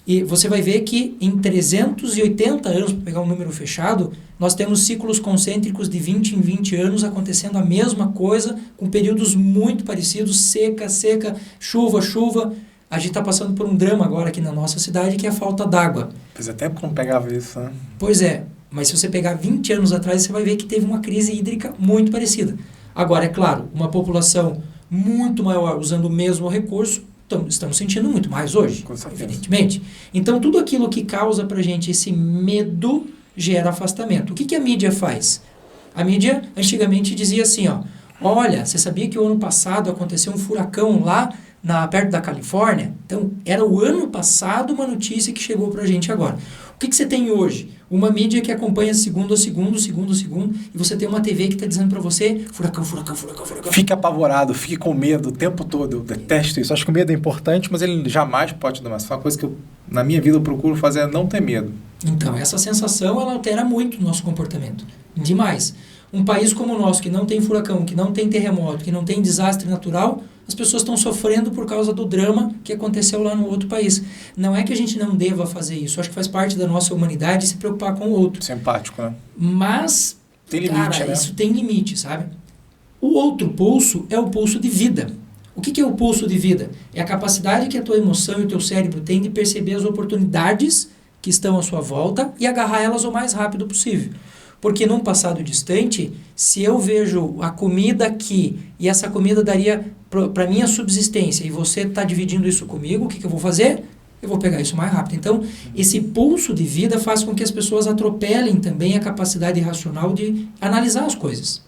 e você vai ver que em 380 anos, para pegar um número fechado, nós temos ciclos concêntricos de 20 em 20 anos acontecendo a mesma coisa, com períodos muito parecidos, seca, seca, chuva, chuva. A gente está passando por um drama agora aqui na nossa cidade, que é a falta d'água. Fazia tempo que não pegava isso, né? Pois é, mas se você pegar 20 anos atrás, você vai ver que teve uma crise hídrica muito parecida. Agora, é claro, uma população muito maior usando o mesmo recurso, estamos sentindo muito mais hoje, evidentemente. Então, tudo aquilo que causa para a gente esse medo gera afastamento. O que a mídia faz? A mídia antigamente dizia assim, ó, olha, você sabia que o ano passado aconteceu um furacão lá perto da Califórnia? Então, era o ano passado uma notícia que chegou para a gente agora. O que você tem hoje? Uma mídia que acompanha segundo a segundo, e você tem uma TV que está dizendo para você, furacão, furacão, furacão, furacão. Fique apavorado, fique com medo o tempo todo. Eu detesto isso. Acho que o medo é importante, mas ele jamais pode te dar mais. Uma coisa que na minha vida eu procuro fazer é não ter medo. Então, essa sensação, ela altera muito o nosso comportamento. Demais. Um país como o nosso, que não tem furacão, que não tem terremoto, que não tem desastre natural, as pessoas estão sofrendo por causa do drama que aconteceu lá no outro país. Não é que a gente não deva fazer isso. Acho que faz parte da nossa humanidade se preocupar com o outro. Ser empático, né? Mas, tem limite, cara, né? isso tem limite, sabe? O outro pulso é o pulso de vida. O que é o pulso de vida? É a capacidade que a tua emoção e o teu cérebro têm de perceber as oportunidades que estão à sua volta e agarrar elas o mais rápido possível. Porque num passado distante, se eu vejo a comida aqui e essa comida daria para minha subsistência e você está dividindo isso comigo, o que eu vou fazer? Eu vou pegar isso mais rápido. Então, esse pulso de vida faz com que as pessoas atropelem também a capacidade racional de analisar as coisas.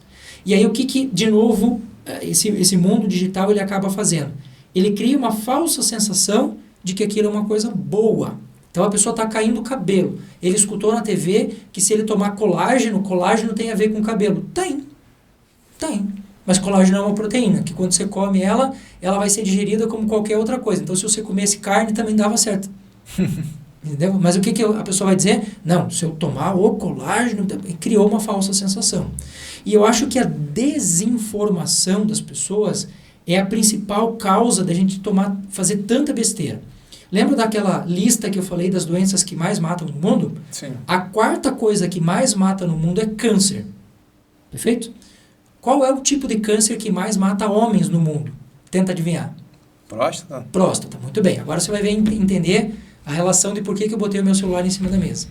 E aí, o que de novo, esse mundo digital ele acaba fazendo? Ele cria uma falsa sensação de que aquilo é uma coisa boa. Então, a pessoa está caindo o cabelo. Ele escutou na TV que se ele tomar colágeno tem a ver com o cabelo. Tem. Mas colágeno é uma proteína, que quando você come ela vai ser digerida como qualquer outra coisa. Então, se você comesse carne, também dava certo. Entendeu? Mas o que a pessoa vai dizer? Não, se eu tomar o colágeno, criou uma falsa sensação. E eu acho que a desinformação das pessoas é a principal causa da gente fazer tanta besteira. Lembra daquela lista que eu falei das doenças que mais matam no mundo? Sim. A quarta coisa que mais mata no mundo é câncer. Perfeito? Qual é o tipo de câncer que mais mata homens no mundo? Tenta adivinhar. Próstata? Próstata, muito bem. Agora você vai entender a relação de por que eu botei o meu celular em cima da mesa.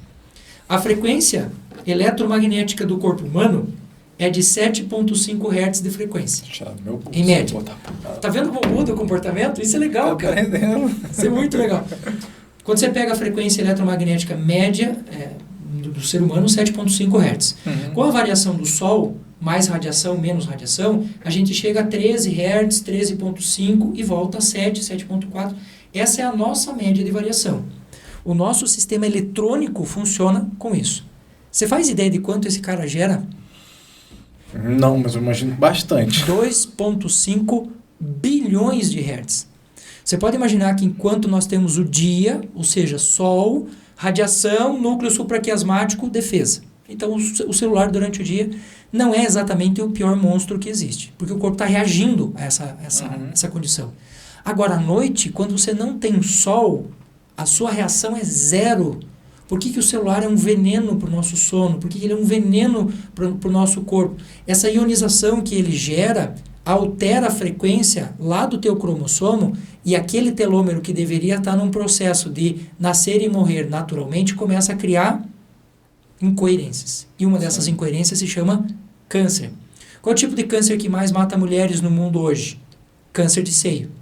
A frequência eletromagnética do corpo humano é de 7,5 Hz de frequência. Em média. Tá vendo como muda o comportamento? Isso é legal, cara. Isso é muito legal. Quando você pega a frequência eletromagnética média do ser humano, 7,5 Hz. Com a variação do Sol, mais radiação, menos radiação, a gente chega a 13 Hz, 13,5 e volta a 7, 7,4. Essa é a nossa média de variação. O nosso sistema eletrônico funciona com isso. Você faz ideia de quanto esse cara gera? Não, mas eu imagino bastante. 2,5 bilhões de hertz. Você pode imaginar que enquanto nós temos o dia, ou seja, sol, radiação, núcleo supraquiasmático, defesa. Então, o celular durante o dia não é exatamente o pior monstro que existe, porque o corpo está reagindo a essa condição. Agora, à noite, quando você não tem sol, a sua reação é zero. Por que o celular é um veneno para o nosso sono? Por que ele é um veneno para o nosso corpo? Essa ionização que ele gera altera a frequência lá do teu cromossomo e aquele telômero que deveria estar num processo de nascer e morrer naturalmente começa a criar incoerências. E uma dessas incoerências se chama câncer. Qual é o tipo de câncer que mais mata mulheres no mundo hoje? Câncer de seio,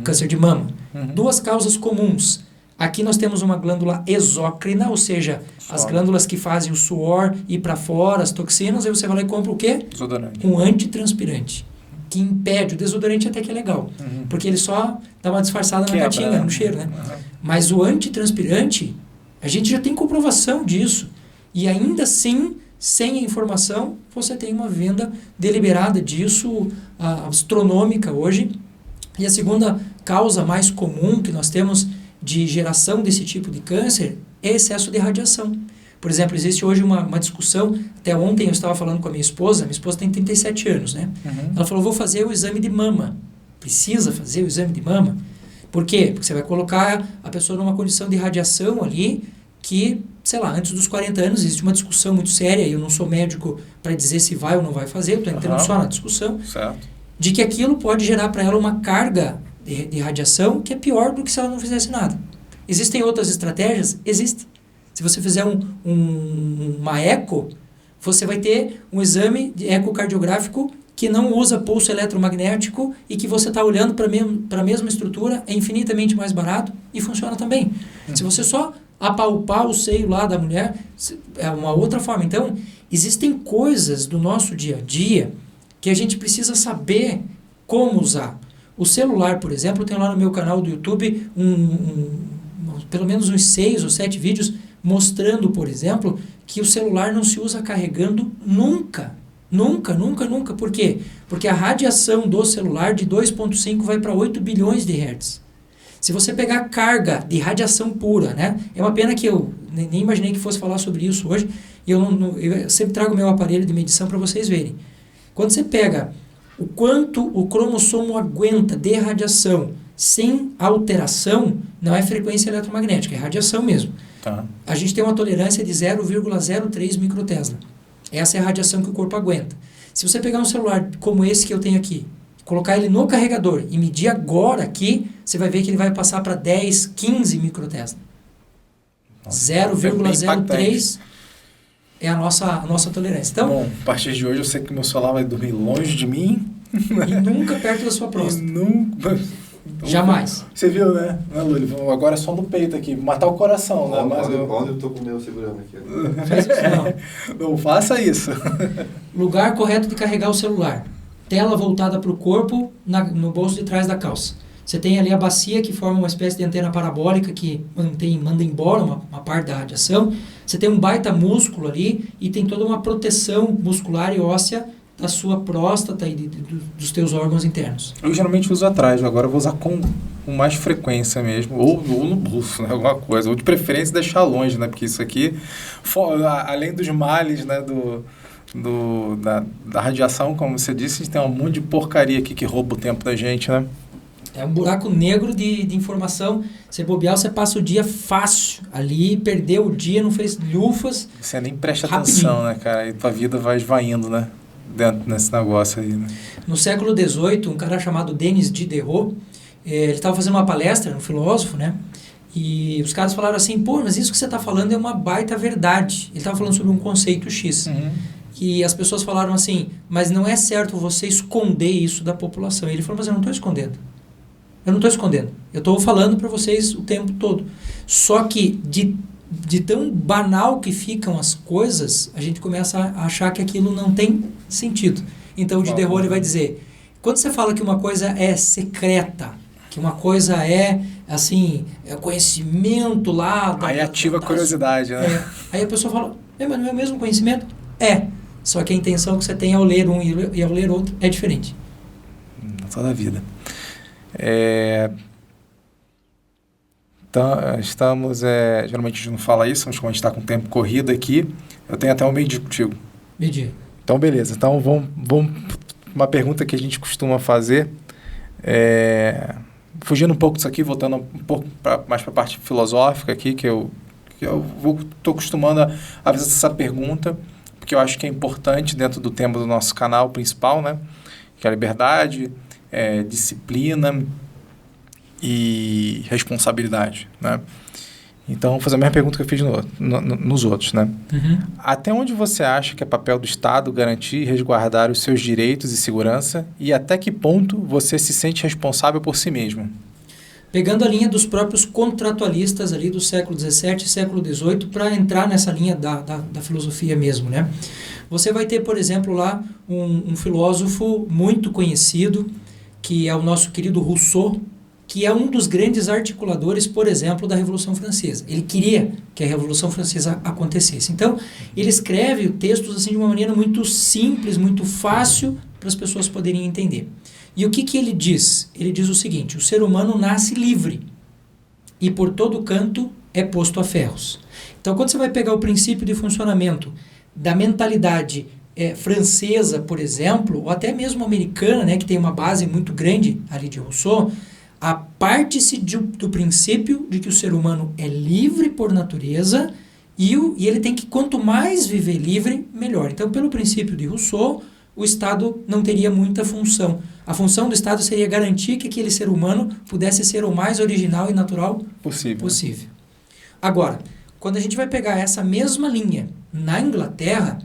câncer de mama. Duas causas comuns. Aqui nós temos uma glândula exócrina, ou seja, as glândulas que fazem o suor ir para fora, as toxinas, aí você vai lá e compra o quê? Desodorante. Um antitranspirante, que impede. O desodorante até que é legal, porque ele só dá uma disfarçada na gatinha, no cheiro, né? Mas o antitranspirante, a gente já tem comprovação disso. E ainda assim, Sem a informação, você tem uma venda deliberada disso, astronômica hoje. E a segunda causa mais comum que nós temos de geração desse tipo de câncer é excesso de radiação. Por exemplo, existe hoje uma discussão, até ontem eu estava falando com a minha esposa tem 37 anos, né? Uhum. Ela falou, vou fazer o exame de mama. Precisa fazer o exame de mama? Por quê? Porque você vai colocar a pessoa numa condição de radiação ali que, sei lá, antes dos 40 anos existe uma discussão muito séria, e eu não sou médico para dizer se vai ou não vai fazer, eu estou entrando só na discussão, certo, de que aquilo pode gerar para ela uma carga de radiação que é pior do que se ela não fizesse nada. Existem outras estratégias? Existe. Se você fizer uma eco, você vai ter um exame de ecocardiográfico que não usa pulso eletromagnético e que você está olhando para a mesma estrutura, é infinitamente mais barato e funciona também. Se você só apalpar o seio lá da mulher, é uma outra forma. Então, existem coisas do nosso dia a dia que a gente precisa saber como usar. O celular, por exemplo, eu tenho lá no meu canal do YouTube pelo menos uns 6 ou 7 vídeos mostrando, por exemplo, que o celular não se usa carregando nunca. Nunca, nunca, nunca. Por quê? Porque a radiação do celular de 2,5 vai para 8 bilhões de hertz. Se você pegar carga de radiação pura, né? É uma pena que eu nem imaginei que fosse falar sobre isso hoje. E eu sempre trago meu aparelho de medição para vocês verem. Quando você pega o quanto o cromossomo aguenta de radiação sem alteração, não é frequência eletromagnética, é radiação mesmo. Tá. A gente tem uma tolerância de 0,03 microtesla. Essa é a radiação que o corpo aguenta. Se você pegar um celular como esse que eu tenho aqui, colocar ele no carregador e medir agora aqui, você vai ver que ele vai passar para 10, 15 microtesla. 0,03 é a nossa tolerância. Então, bom, a partir de hoje eu sei que meu celular vai dormir longe de mim. E nunca perto da sua próstata. Nunca. Jamais. Você viu, né, Luli? Agora é só no peito aqui, matar o coração, né? Mas Onde eu tô com o meu segurando aqui? Faz isso não. Não faça isso. Lugar correto de carregar o celular. Tela voltada para o corpo, no bolso de trás da calça. Você tem ali a bacia que forma uma espécie de antena parabólica que manda embora uma parte da radiação. Você tem um baita músculo ali e tem toda uma proteção muscular e óssea da sua próstata e dos teus órgãos internos. Eu geralmente uso atrás, agora eu vou usar com mais frequência mesmo, ou no bolso, né, alguma coisa, ou de preferência deixar longe, né, porque isso aqui, além dos males, né, da radiação, como você disse, a gente tem um monte de porcaria aqui que rouba o tempo da gente, né? É um buraco negro de informação. Você bobear, você passa o dia fácil ali, perdeu o dia, não fez lufas. Você nem presta rapidinho. atenção, né, cara, e tua vida vai esvaindo, né? Dentro desse negócio aí, né? No século XVIII, um cara chamado Denis Diderot, ele estava fazendo uma palestra, um filósofo, né? E os caras falaram assim, pô, mas isso que você está falando é uma baita verdade. Ele estava falando sobre um conceito X. Uhum. E as pessoas falaram assim, mas não é certo você esconder isso da população. E ele falou, mas eu não estou escondendo. Eu não estou escondendo. Eu estou falando para vocês o tempo todo. Só que de tão banal que ficam as coisas, a gente começa a achar que aquilo não tem sentido. Então o Diderot ele vai dizer, quando você fala que uma coisa é secreta, que uma coisa é, assim, é conhecimento lá... Aí ativa a curiosidade, né? Aí a pessoa fala, mas não é o mesmo conhecimento? É, só que a intenção que você tem ao ler um e ao ler outro é diferente. Toda a vida. Então, estamos, geralmente a gente não fala isso, mas como a gente está com o tempo corrido aqui, eu tenho até um meio-dia contigo. Meio-dia. Então, beleza. Então, vamos uma pergunta que a gente costuma fazer, fugindo um pouco disso aqui, voltando um pouco mais para a parte filosófica aqui, que eu estou acostumando a fazer essa pergunta, porque eu acho que é importante dentro do tema do nosso canal principal, né? Que é a liberdade, disciplina e responsabilidade, né? Então, vou fazer a mesma pergunta que eu fiz nos outros, né? Uhum. Até onde você acha que é papel do Estado garantir e resguardar os seus direitos e segurança e até que ponto você se sente responsável por si mesmo? Pegando a linha dos próprios contratualistas ali do século XVII e século XVIII para entrar nessa linha da filosofia mesmo, né? Você vai ter, por exemplo, lá um filósofo muito conhecido, que é o nosso querido Rousseau, que é um dos grandes articuladores, por exemplo, da Revolução Francesa. Ele queria que a Revolução Francesa acontecesse. Então, ele escreve textos assim de uma maneira muito simples, muito fácil para as pessoas poderem entender. E o que ele diz? Ele diz o seguinte: o ser humano nasce livre e por todo canto é posto a ferros. Então, quando você vai pegar o princípio de funcionamento da mentalidade francesa, por exemplo, ou até mesmo americana, né, que tem uma base muito grande ali de Rousseau, parte-se do princípio de que o ser humano é livre por natureza e ele tem que, quanto mais viver livre, melhor. Então, pelo princípio de Rousseau, o Estado não teria muita função. A função do Estado seria garantir que aquele ser humano pudesse ser o mais original e natural possível. Agora, quando a gente vai pegar essa mesma linha na Inglaterra,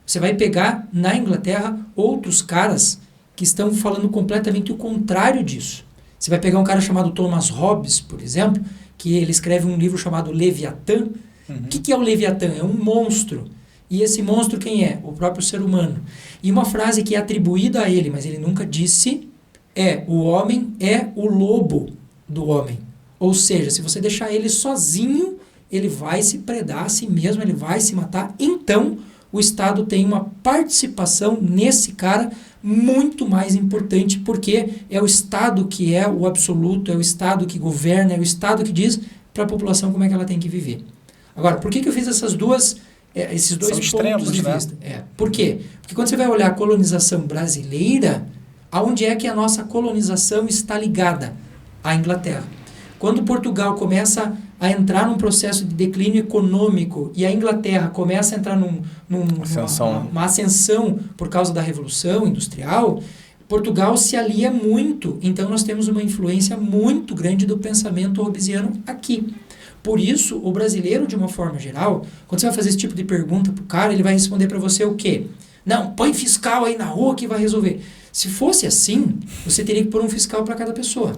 você vai pegar na Inglaterra outros caras que estão falando completamente o contrário disso. Você vai pegar um cara chamado Thomas Hobbes, por exemplo, que ele escreve um livro chamado Leviatã. O que é o Leviatã? É um monstro. E esse monstro quem é? O próprio ser humano. E uma frase que é atribuída a ele, mas ele nunca disse, o homem é o lobo do homem. Ou seja, se você deixar ele sozinho, ele vai se predar a si mesmo, ele vai se matar. Então, o Estado tem uma participação nesse cara muito mais importante, porque é o Estado que é o absoluto, é o Estado que governa, é o Estado que diz para a população como é que ela tem que viver. Agora, por que eu fiz esses dois São pontos extremos, de né? vista? Por quê? Porque quando você vai olhar a colonização brasileira, aonde é que a nossa colonização está ligada? À Inglaterra. Quando Portugal começa a entrar num processo de declínio econômico e a Inglaterra começa a entrar numa ascensão por causa da Revolução Industrial, Portugal se alia muito. Então, nós temos uma influência muito grande do pensamento hobbesiano aqui. Por isso, o brasileiro, de uma forma geral, quando você vai fazer esse tipo de pergunta para o cara, ele vai responder para você o quê? Não, põe fiscal aí na rua que vai resolver. Se fosse assim, você teria que pôr um fiscal para cada pessoa.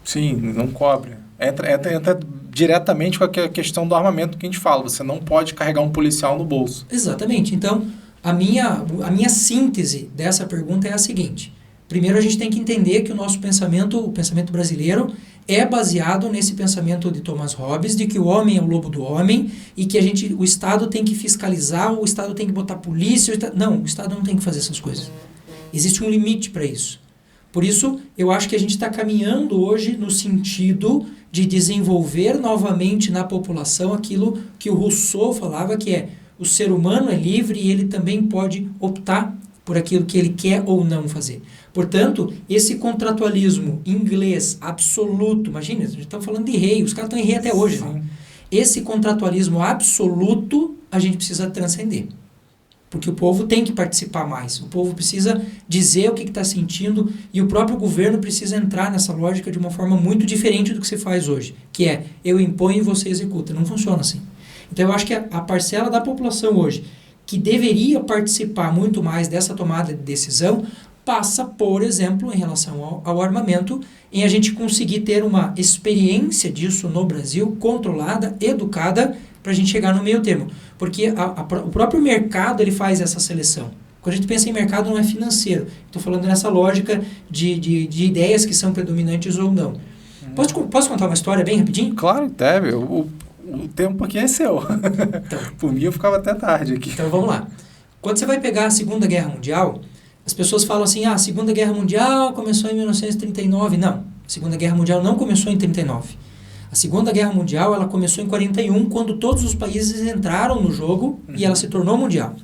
Sim, não cobre. Entra diretamente com a questão do armamento que a gente fala. Você não pode carregar um policial no bolso. Exatamente. Então, a minha síntese dessa pergunta é a seguinte. Primeiro, a gente tem que entender que o pensamento brasileiro, é baseado nesse pensamento de Thomas Hobbes, de que o homem é o lobo do homem e que o Estado tem que fiscalizar, o Estado tem que botar polícia. Não, o Estado não tem que fazer essas coisas. Existe um limite para isso. Por isso, eu acho que a gente está caminhando hoje no sentido de desenvolver novamente na população aquilo que o Rousseau falava, que é o ser humano é livre e ele também pode optar por aquilo que ele quer ou não fazer. Portanto, esse contratualismo inglês absoluto, imagina, a gente está falando de rei, os caras estão em rei até hoje. Né? Esse contratualismo absoluto a gente precisa transcender. Porque o povo tem que participar mais, o povo precisa dizer o que está sentindo e o próprio governo precisa entrar nessa lógica de uma forma muito diferente do que se faz hoje, que é eu imponho e você executa. Não funciona assim. Então eu acho que a parcela da população hoje que deveria participar muito mais dessa tomada de decisão passa, por exemplo, em relação ao armamento, em a gente conseguir ter uma experiência disso no Brasil, controlada, educada, para a gente chegar no meio termo. Porque o próprio mercado ele faz essa seleção. Quando a gente pensa em mercado, não é financeiro. Estou falando nessa lógica de ideias que são predominantes ou não. Posso contar uma história bem rapidinho? Claro, deve. O tempo aqui é seu. Então, por mim, eu ficava até tarde aqui. Então, vamos lá. Quando você vai pegar a Segunda Guerra Mundial, as pessoas falam assim, a Segunda Guerra Mundial começou em 1939. Não, a Segunda Guerra Mundial não começou em 1939. A Segunda Guerra Mundial ela começou em 41, quando todos os países entraram no jogo e ela se tornou mundial.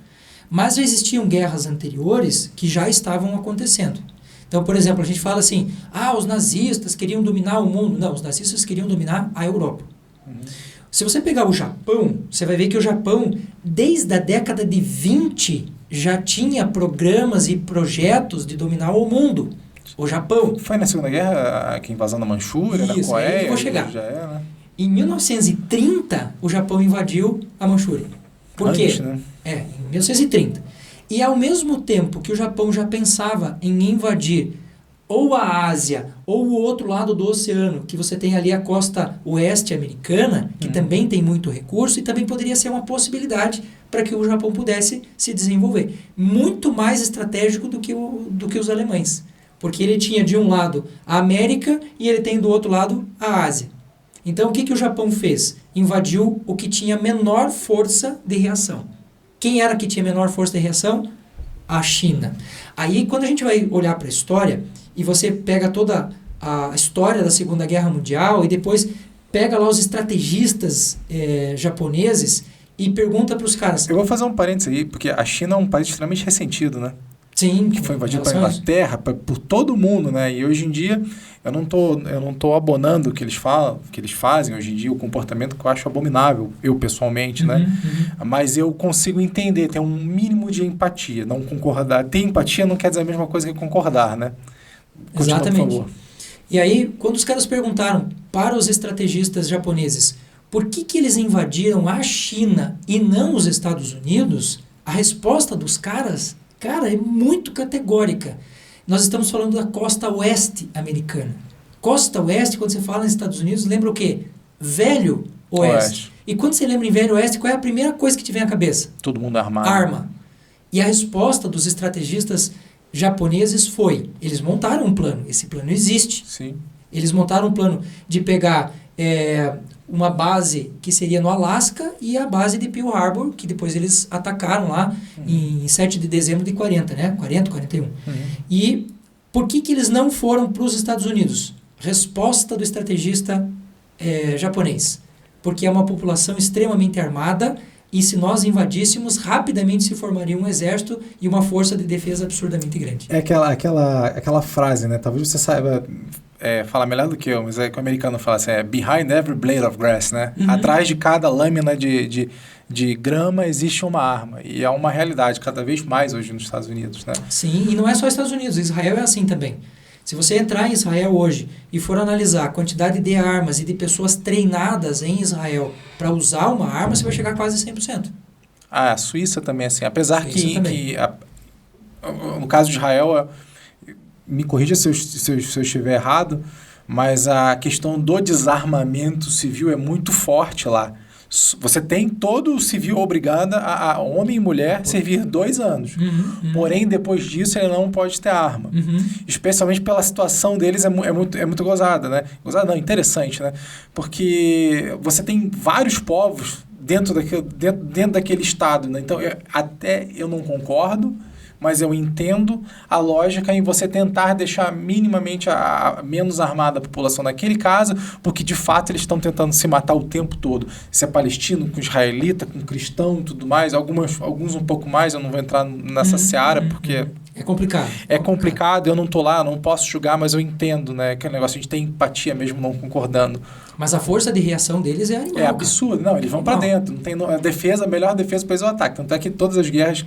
Mas já existiam guerras anteriores que já estavam acontecendo. Então, por exemplo, a gente fala assim, os nazistas queriam dominar o mundo. Não, os nazistas queriam dominar a Europa. Se você pegar o Japão, você vai ver que o Japão, desde a década de 20, já tinha programas e projetos de dominar o mundo. O Japão. Foi na Segunda Guerra, a invasão da Manchúria, da Coreia. Eu vou chegar. Já é, né? Em 1930, o Japão invadiu a Manchúria. Por quê? Né? Em 1930. E ao mesmo tempo que o Japão já pensava em invadir ou a Ásia, ou o outro lado do oceano, que você tem ali a costa oeste americana, que também tem muito recurso, e também poderia ser uma possibilidade para que o Japão pudesse se desenvolver. Muito mais estratégico do que os alemães. Porque ele tinha de um lado a América e ele tem do outro lado a Ásia. Então, o que o Japão fez? Invadiu o que tinha menor força de reação. Quem era que tinha menor força de reação? A China. Aí, quando a gente vai olhar para a história, e você pega toda a história da Segunda Guerra Mundial, e depois pega lá os estrategistas japoneses e pergunta para os caras... Eu vou fazer um parênteses aí, porque a China é um país extremamente ressentido, né? Sim. Que foi invadido pela Inglaterra, por todo mundo, né? E hoje em dia, eu não tô abonando o que eles falam, o que eles fazem hoje em dia, o comportamento que eu acho abominável, eu pessoalmente, né? Mas eu consigo entender, ter um mínimo de empatia, não concordar. Ter empatia não quer dizer a mesma coisa que concordar, né? Continua, exatamente. por favor. E aí, quando os caras perguntaram para os estrategistas japoneses por que eles invadiram a China e não os Estados Unidos, a resposta dos caras... Cara, é muito categórica. Nós estamos falando da costa oeste americana. Costa oeste, quando você fala nos Estados Unidos, lembra o quê? Velho oeste. E quando você lembra em velho oeste, qual é a primeira coisa que te vem à cabeça? Todo mundo armado. Arma. E a resposta dos estrategistas japoneses foi, eles montaram um plano, esse plano existe. Sim. Eles montaram um plano de pegar uma base que seria no Alasca e a base de Pearl Harbor, que depois eles atacaram lá em 7 de dezembro de 40, né? 40, 41. E por que eles não foram para os Estados Unidos? Resposta do estrategista japonês. Porque é uma população extremamente armada e se nós invadíssemos, rapidamente se formaria um exército e uma força de defesa absurdamente grande. É aquela frase, né? Talvez você saiba... fala melhor do que eu, mas é que o americano fala assim, behind every blade of grass, né? Atrás de cada lâmina de grama existe uma arma. E é uma realidade cada vez mais hoje nos Estados Unidos, né? Sim, e não é só Estados Unidos, Israel é assim também. Se você entrar em Israel hoje e for analisar a quantidade de armas e de pessoas treinadas em Israel para usar uma arma, você vai chegar a quase 100%. A Suíça também é assim. Apesar Suíça que no caso de Israel... Me corrija se eu estiver errado, mas a questão do desarmamento civil é muito forte lá. Você tem todo o civil obrigado a homem e mulher servir 2 anos. Porém, depois disso, ele não pode ter arma. Especialmente pela situação deles, é muito gozada, né? Gozada não, interessante, né? Porque você tem vários povos dentro daquele estado, né? Então, eu não concordo, mas eu entendo a lógica em você tentar deixar minimamente menos armada a população naquele caso, porque de fato eles estão tentando se matar o tempo todo. Se é palestino, com israelita, com cristão e tudo mais, alguns um pouco mais, eu não vou entrar nessa seara, porque... É complicado. É complicado, eu não estou lá, não posso julgar, mas eu entendo, né? Aquele negócio, a gente tem empatia mesmo não concordando. Mas a força de reação deles é animal. É absurdo, não, eles vão para dentro. Não tem a melhor defesa para o ataque. Tanto é que todas as guerras...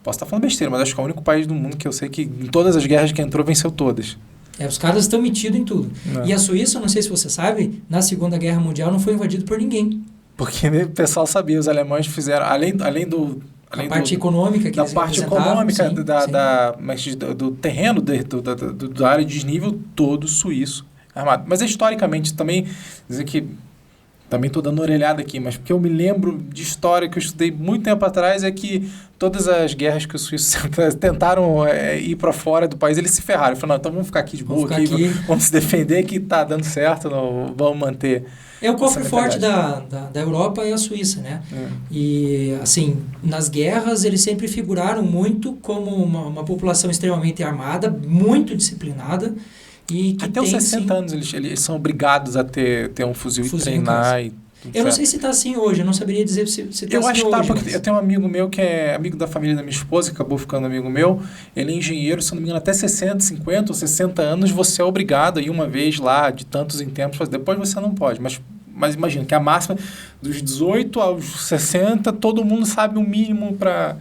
Posso estar falando besteira, mas acho que é o único país do mundo que eu sei que em todas as guerras que entrou, venceu todas. Os caras estão metidos em tudo. E a Suíça, não sei se você sabe, na Segunda Guerra Mundial não foi invadido por ninguém. Porque o pessoal sabia, os alemães fizeram, além a parte econômica que eles representavam. Do terreno, da área de desnível todo suíço armado. Mas historicamente também, dizer que... Também estou dando uma orelhada aqui, mas porque eu me lembro de história que eu estudei muito tempo atrás, é que todas as guerras que os suíços tentaram ir para fora do país, eles se ferraram. Falaram, então vamos ficar aqui de boa, vamos se defender, que está dando certo, não, vamos manter. O cofre forte da Europa é a Suíça, né? E, assim, nas guerras eles sempre figuraram muito como uma população extremamente armada, muito disciplinada, e que até os 60 anos eles são obrigados a ter um fuzil e treinar. Eu não sei se está assim hoje, eu não saberia dizer se está assim hoje. Eu acho que está, porque eu tenho um amigo meu que é amigo da família da minha esposa, que acabou ficando amigo meu. Ele é engenheiro, se não me engano, até 60, 50 ou 60 anos você é obrigado a ir uma vez lá, de tantos em tempos, depois você não pode. Mas imagina que a máxima dos 18 aos 60, todo mundo sabe o mínimo para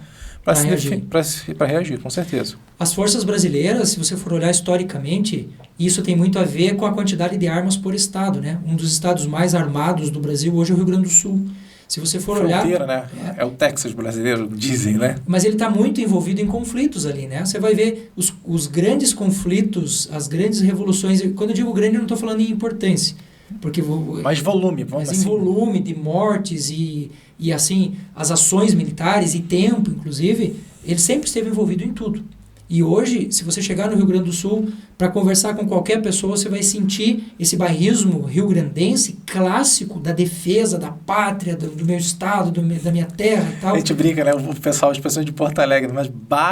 reagir, com certeza. As forças brasileiras, se você for olhar historicamente, isso tem muito a ver com a quantidade de armas por estado, né? Um dos estados mais armados do Brasil hoje é o Rio Grande do Sul. Se você for Fronteira, olhar... né? É o Texas brasileiro, dizem, né? Mas ele está muito envolvido em conflitos ali, né? Você vai ver os grandes conflitos, as grandes revoluções... Quando eu digo grande, eu não estou falando em importância. Porque mais volume, vamos assim. Mas em volume de mortes e assim, as ações militares e tempo, inclusive, ele sempre esteve envolvido em tudo. E hoje, se você chegar no Rio Grande do Sul, para conversar com qualquer pessoa, você vai sentir esse bairrismo rio-grandense clássico da defesa da pátria, do meu estado, da minha terra e tal. A gente brinca, né? O pessoal, as pessoas de Porto Alegre, mas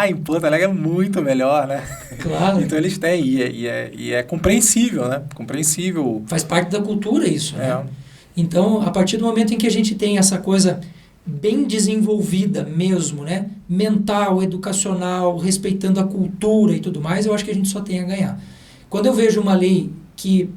em Porto Alegre é muito melhor, né? Claro. Então eles têm, e é compreensível, né? Compreensível. Faz parte da cultura isso, né? Então, a partir do momento em que a gente tem essa coisa bem desenvolvida mesmo, né? Mental, educacional, respeitando a cultura e tudo mais, eu acho que a gente só tem a ganhar. Quando eu vejo uma lei que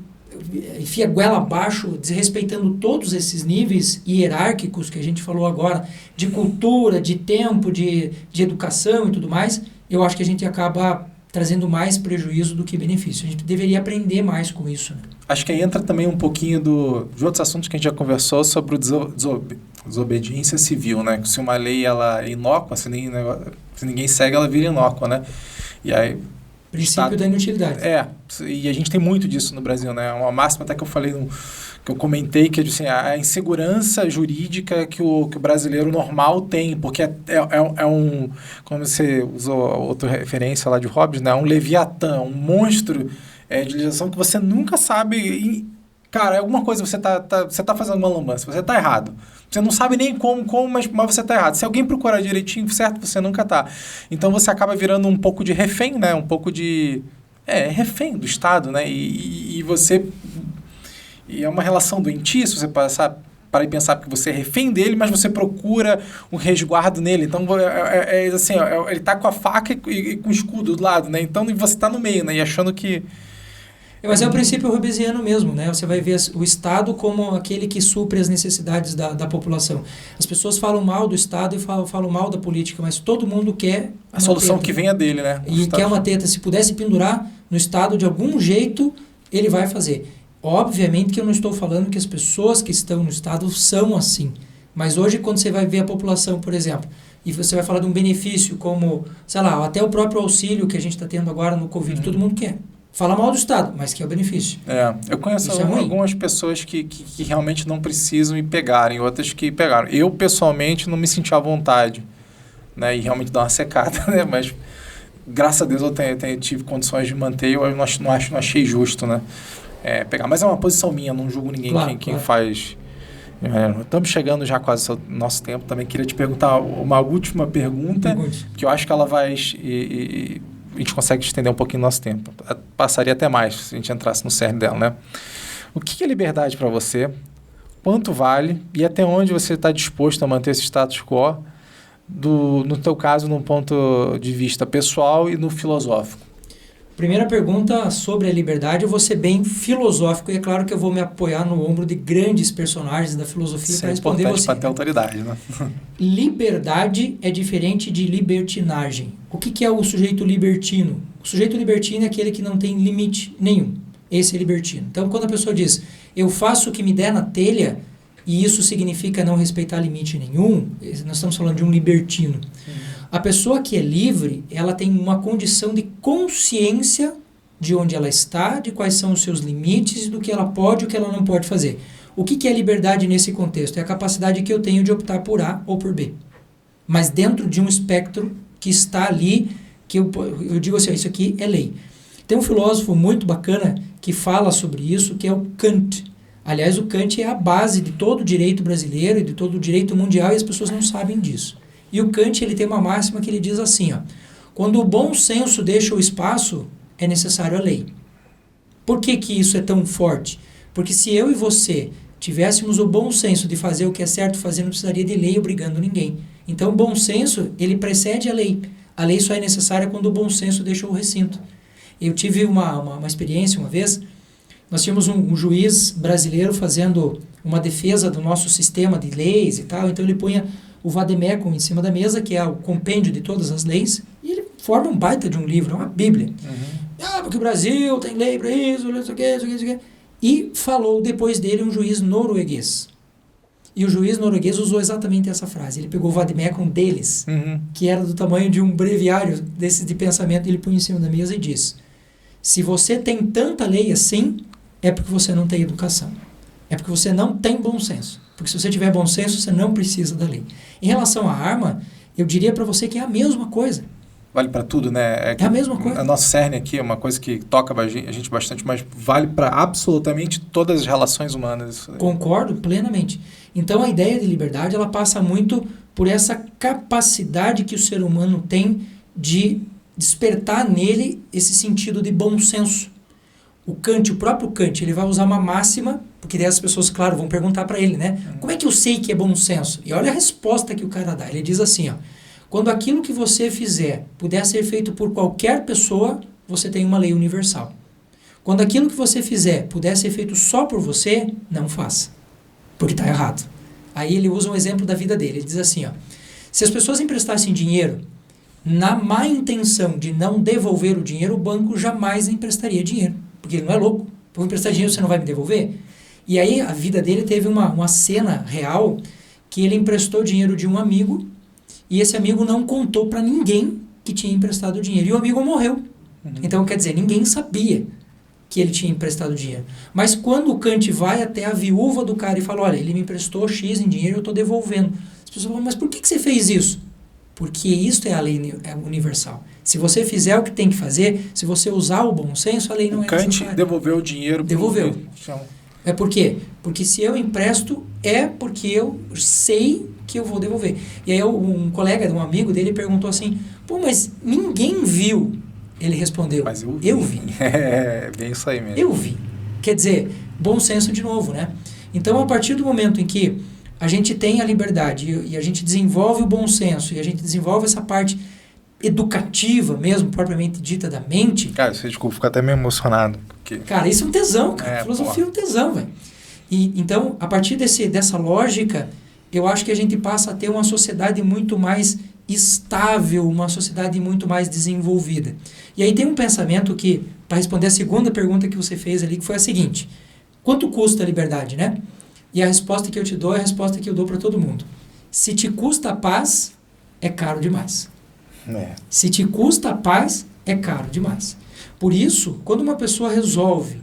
enfia goela abaixo, desrespeitando todos esses níveis hierárquicos que a gente falou agora, de cultura, de tempo, de educação e tudo mais, eu acho que a gente acaba trazendo mais prejuízo do que benefício. A gente deveria aprender mais com isso, né? Acho que aí entra também um pouquinho de outros assuntos que a gente já conversou sobre desobediência civil, né? Se uma lei ela é inócua, se ninguém segue, ela vira inócua, né? E aí... Princípio da inutilidade. E a gente tem muito disso no Brasil, né? Uma máxima até que eu falei, que eu comentei, que assim, a insegurança jurídica que o brasileiro normal tem, porque é um, como você usou outra referência lá de Hobbes, né? É um leviatã, um monstro de legislação que você nunca sabe... Cara, alguma coisa você tá fazendo uma lambança, você tá errado. Você não sabe nem como mas você tá errado. Se alguém procurar direitinho, certo, você nunca tá. Então você acaba virando um pouco de refém, né? Um pouco de... refém do Estado, né? E você... E é uma relação doentia, se você passar para pensar que você é refém dele, mas você procura um resguardo nele. Então, assim, ele tá com a faca e com o escudo do lado, né? Então, você tá no meio, né? E achando que... Mas é o princípio hobbesiano mesmo, né? Você vai ver o Estado como aquele que supre as necessidades da população. As pessoas falam mal do Estado e falam mal da política, mas todo mundo quer a solução que venha dele, né? E quer uma teta. Se pudesse pendurar no Estado de algum jeito, ele vai fazer. Obviamente que eu não estou falando que as pessoas que estão no Estado são assim. Mas hoje, quando você vai ver a população, por exemplo, e você vai falar de um benefício como, sei lá, até o próprio auxílio que a gente está tendo agora no Covid, todo mundo quer. Fala mal do Estado, mas que é o benefício. Eu conheço algumas pessoas que realmente não precisam e pegarem, outras que pegaram. Eu, pessoalmente, não me senti à vontade, né? E realmente dá uma secada, né? Mas, graças a Deus, eu tive condições de manter, eu não achei justo, né? Pegar. Mas é uma posição minha, não julgo ninguém quem faz... estamos chegando já quase ao nosso tempo. Também queria te perguntar uma última pergunta, que eu acho que ela vai... a gente consegue estender um pouquinho o nosso tempo. Passaria até mais se a gente entrasse no cerne dela, né? O que é liberdade para você? Quanto vale? E até onde você está disposto a manter esse status quo? No teu caso, num ponto de vista pessoal e no filosófico. Primeira pergunta sobre a liberdade, eu vou ser bem filosófico e é claro que eu vou me apoiar no ombro de grandes personagens da filosofia para responder você. É importante para ter autoridade, né? Liberdade é diferente de libertinagem. O que é o sujeito libertino? O sujeito libertino é aquele que não tem limite nenhum. Esse é libertino. Então, quando a pessoa diz, eu faço o que me der na telha, e isso significa não respeitar limite nenhum, nós estamos falando de um libertino. A pessoa que é livre, ela tem uma condição de consciência de onde ela está, de quais são os seus limites, do que ela pode e o que ela não pode fazer. O que é liberdade nesse contexto? É a capacidade que eu tenho de optar por A ou por B. Mas dentro de um espectro que está ali, que eu digo assim, isso aqui é lei. Tem um filósofo muito bacana que fala sobre isso, que é o Kant. Aliás, o Kant é a base de todo o direito brasileiro e de todo o direito mundial e as pessoas não sabem disso. E o Kant ele tem uma máxima que ele diz assim, quando o bom senso deixa o espaço, é necessário a lei. Por que isso é tão forte? Porque se eu e você tivéssemos o bom senso de fazer o que é certo fazer, não precisaria de lei obrigando ninguém. Então, o bom senso, ele precede a lei. A lei só é necessária quando o bom senso deixa o recinto. Eu tive uma experiência uma vez, nós tínhamos um juiz brasileiro fazendo uma defesa do nosso sistema de leis e tal, então ele punha o vademecum em cima da mesa, que é o compêndio de todas as leis, e ele forma um baita de um livro, é uma bíblia. Porque o Brasil tem lei para isso, não sei o quê. E falou depois dele um juiz norueguês. E o juiz norueguês usou exatamente essa frase. Ele pegou o vademecum deles, que era do tamanho de um breviário desse de pensamento, e ele põe em cima da mesa e diz, se você tem tanta lei assim, é porque você não tem educação. É porque você não tem bom senso. Porque se você tiver bom senso, você não precisa da lei. Em relação à arma, eu diria para você que é a mesma coisa. vale para tudo, né? É a mesma coisa. A nossa cerne aqui é uma coisa que toca a gente bastante, mas vale para absolutamente todas as relações humanas. Isso aí. Concordo plenamente. Então, a ideia de liberdade, ela passa muito por essa capacidade que o ser humano tem de despertar nele esse sentido de bom senso. O próprio Kant, ele vai usar uma máxima, porque daí as pessoas, claro, vão perguntar para ele, né? Como é que eu sei que é bom senso? E olha a resposta que o cara dá. Ele diz assim, ó: quando aquilo que você fizer puder ser feito por qualquer pessoa, você tem uma lei universal. Quando aquilo que você fizer puder ser feito só por você, não faça, porque está errado. Aí ele usa um exemplo da vida dele. Ele diz assim, ó: se as pessoas emprestassem dinheiro na má intenção de não devolver o dinheiro, o banco jamais emprestaria dinheiro, porque ele não é louco. Vou emprestar dinheiro, você não vai me devolver? E aí a vida dele teve uma cena real que ele emprestou dinheiro de um amigo e esse amigo não contou para ninguém que tinha emprestado dinheiro. E o amigo morreu. Então, quer dizer, ninguém sabia que ele tinha emprestado dinheiro. Mas quando o Kant vai até a viúva do cara e fala, olha, ele me emprestou X em dinheiro e eu estou devolvendo. As pessoas falam, mas por que você fez isso? Porque isso é a lei universal. Se você fizer o que tem que fazer, se você usar o bom senso, a lei não é necessária. Kant devolveu o dinheiro. Devolveu. É por quê? Porque se eu empresto, é porque eu sei que eu vou devolver. E aí um colega, um amigo dele perguntou assim, pô, mas ninguém viu. Ele respondeu, mas eu vi. É, bem isso aí mesmo. Eu vi. Quer dizer, bom senso de novo, né? Então, a partir do momento em que a gente tem a liberdade e a gente desenvolve o bom senso e a gente desenvolve essa parte educativa mesmo, propriamente dita da mente... Cara, você desculpa, fico até meio emocionado. Porque... Cara, isso é um tesão, cara. Filosofia é um tesão, velho. E, então, a partir dessa lógica, eu acho que a gente passa a ter uma sociedade muito mais estável, uma sociedade muito mais desenvolvida. E aí tem um pensamento que, para responder a segunda pergunta que você fez ali, que foi a seguinte: quanto custa a liberdade, né? E a resposta que eu te dou é a resposta que eu dou para todo mundo. Se te custa a paz, é caro demais. Se te custa a paz, é caro demais. Por isso, quando uma pessoa resolve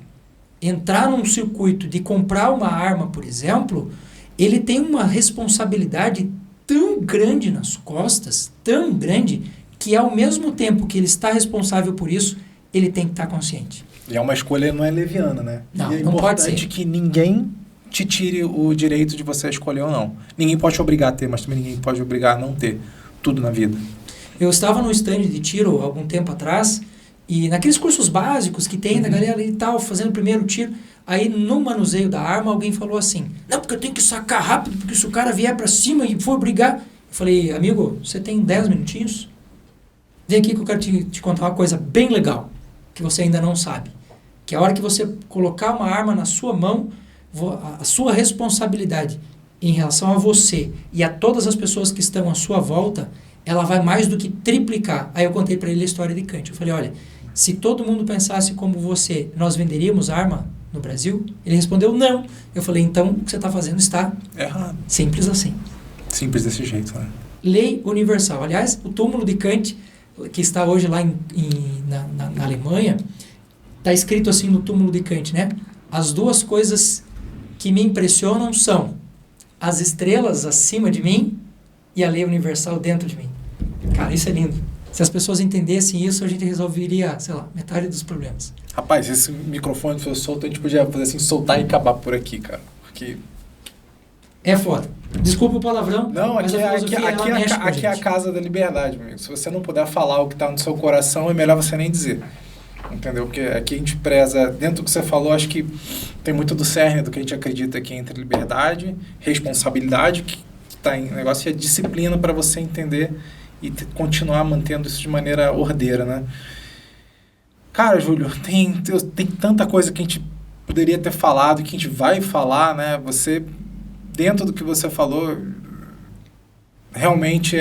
entrar num circuito de comprar uma arma, por exemplo, ele tem uma responsabilidade tão grande nas costas, tão grande, que ao mesmo tempo que ele está responsável por isso, ele tem que estar consciente. E é uma escolha, não é leviana, né? Não, e é não pode ser. importante que ninguém te tire o direito de você escolher ou não. Ninguém pode te obrigar a ter, mas também ninguém pode obrigar a não ter. Tudo na vida. Eu estava no stand de tiro algum tempo atrás, e naqueles cursos básicos que tem da galera ali e tal, fazendo o primeiro tiro, aí no manuseio da arma alguém falou assim, não, porque eu tenho que sacar rápido, porque se o cara vier pra cima e for brigar... Eu falei, amigo, você tem 10 minutinhos? Vem aqui que eu quero te contar uma coisa bem legal, que você ainda não sabe. Que a hora que você colocar uma arma na sua mão, a sua responsabilidade em relação a você e a todas as pessoas que estão à sua volta, ela vai mais do que triplicar. Aí eu contei para ele a história de Kant. Eu falei, olha, se todo mundo pensasse como você, nós venderíamos arma no Brasil? Ele respondeu, não. Eu falei, então o que você está fazendo está errado. Simples assim. Simples desse jeito, né? Lei universal. Aliás, o túmulo de Kant, que está hoje lá na Alemanha, está escrito assim no túmulo de Kant, né? As duas coisas que me impressionam são as estrelas acima de mim e a lei universal dentro de mim. Cara, isso é lindo. Se as pessoas entendessem isso, a gente resolveria, sei lá, metade dos problemas. Rapaz, esse microfone foi solto, a gente podia fazer assim, soltar e acabar por aqui, cara. Porque... é foda. Desculpa o palavrão, não, mas aqui, a filosofia, aqui é a casa da liberdade, amigo. Se você não puder falar o que está no seu coração, é melhor você nem dizer. Entendeu? Porque aqui a gente preza, dentro do que você falou, acho que tem muito do cerne do que a gente acredita aqui entre liberdade, responsabilidade, que está em negócio, e a disciplina para você entender e continuar mantendo isso de maneira ordeira, né? Cara, Júlio, tem tanta coisa que a gente poderia ter falado, que a gente vai falar, né? Você, dentro do que você falou, realmente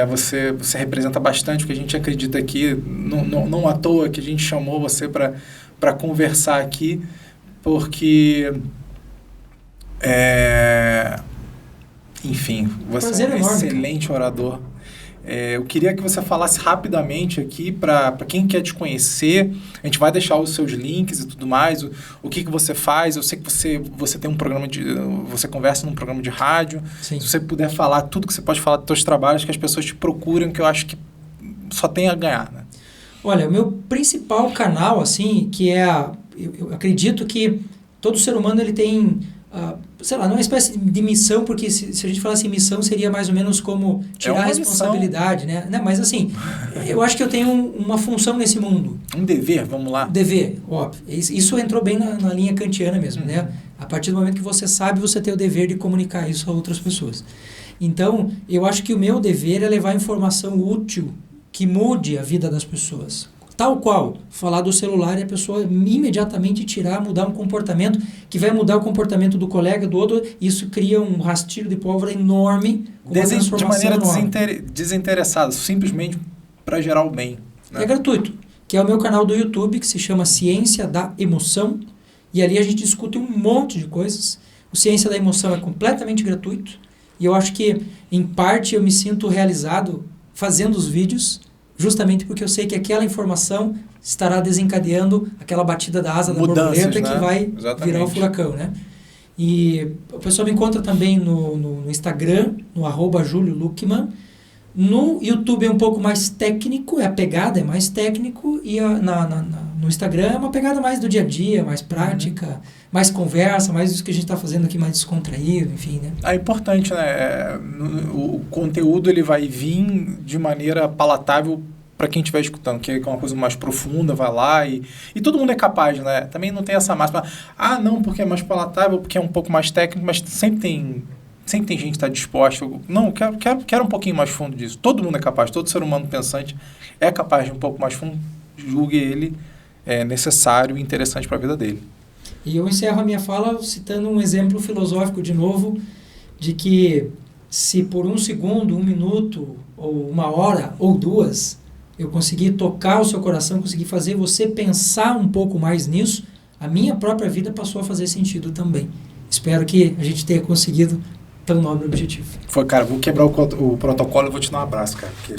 você representa bastante o que a gente acredita aqui. Não à toa que a gente chamou você para conversar aqui, porque... enfim, você é um excelente orador. Eu queria que você falasse rapidamente aqui para quem quer te conhecer. A gente vai deixar os seus links e tudo mais, o que você faz. Eu sei que você tem um programa você conversa num programa de rádio. Sim. Se você puder falar tudo que você pode falar dos seus trabalhos, que as pessoas te procuram, que eu acho que só tem a ganhar, né? Olha, o meu principal canal, assim, que é eu acredito que todo ser humano ele tem, sei lá, não é uma espécie de missão, porque se a gente falasse em missão, seria mais ou menos como tirar a responsabilidade, né? Não, mas assim, eu acho que eu tenho uma função nesse mundo. Um dever, vamos lá. Dever, óbvio. Isso entrou bem na linha kantiana mesmo, né? A partir do momento que você sabe, você tem o dever de comunicar isso a outras pessoas. Então, eu acho que o meu dever é levar informação útil que mude a vida das pessoas. Tal qual, falar do celular e a pessoa imediatamente mudar um comportamento que vai mudar o comportamento do colega, do outro, isso cria um rastilho de pólvora enorme, com uma transformação de maneira enorme. desinteressada, simplesmente para gerar o bem. Né? É gratuito, que é o meu canal do YouTube, que se chama Ciência da Emoção, e ali a gente discute um monte de coisas. O Ciência da Emoção é completamente gratuito, e eu acho que, em parte, eu me sinto realizado fazendo os vídeos, justamente porque eu sei que aquela informação estará desencadeando aquela batida da asa da borboleta, né? Que vai virar o furacão, né? E o pessoal me encontra também no Instagram, no @JúlioLuckman. No YouTube é um pouco mais técnico, a pegada é mais técnico, e no Instagram é uma pegada mais do dia a dia, mais prática, mais conversa, mais isso que a gente está fazendo aqui, mais descontraído, enfim, né? É importante, né? O conteúdo ele vai vir de maneira palatável para quem estiver escutando, que é uma coisa mais profunda, vai lá e todo mundo é capaz, né? Também não tem essa máxima, não, porque é mais palatável, porque é um pouco mais técnico, mas sempre tem gente que está disposta. Não, quero um pouquinho mais fundo disso. Todo mundo é capaz, todo ser humano pensante é capaz de um pouco mais fundo, julgue ele necessário e interessante para a vida dele. E eu encerro a minha fala citando um exemplo filosófico de novo, de que se por 1 segundo, 1 minuto, ou 1 hora, ou 2, eu conseguir tocar o seu coração, conseguir fazer você pensar um pouco mais nisso, a minha própria vida passou a fazer sentido também. Espero que a gente tenha conseguido tão nobre objetivo. Foi, cara, vou quebrar o protocolo e vou te dar um abraço, cara. Porque...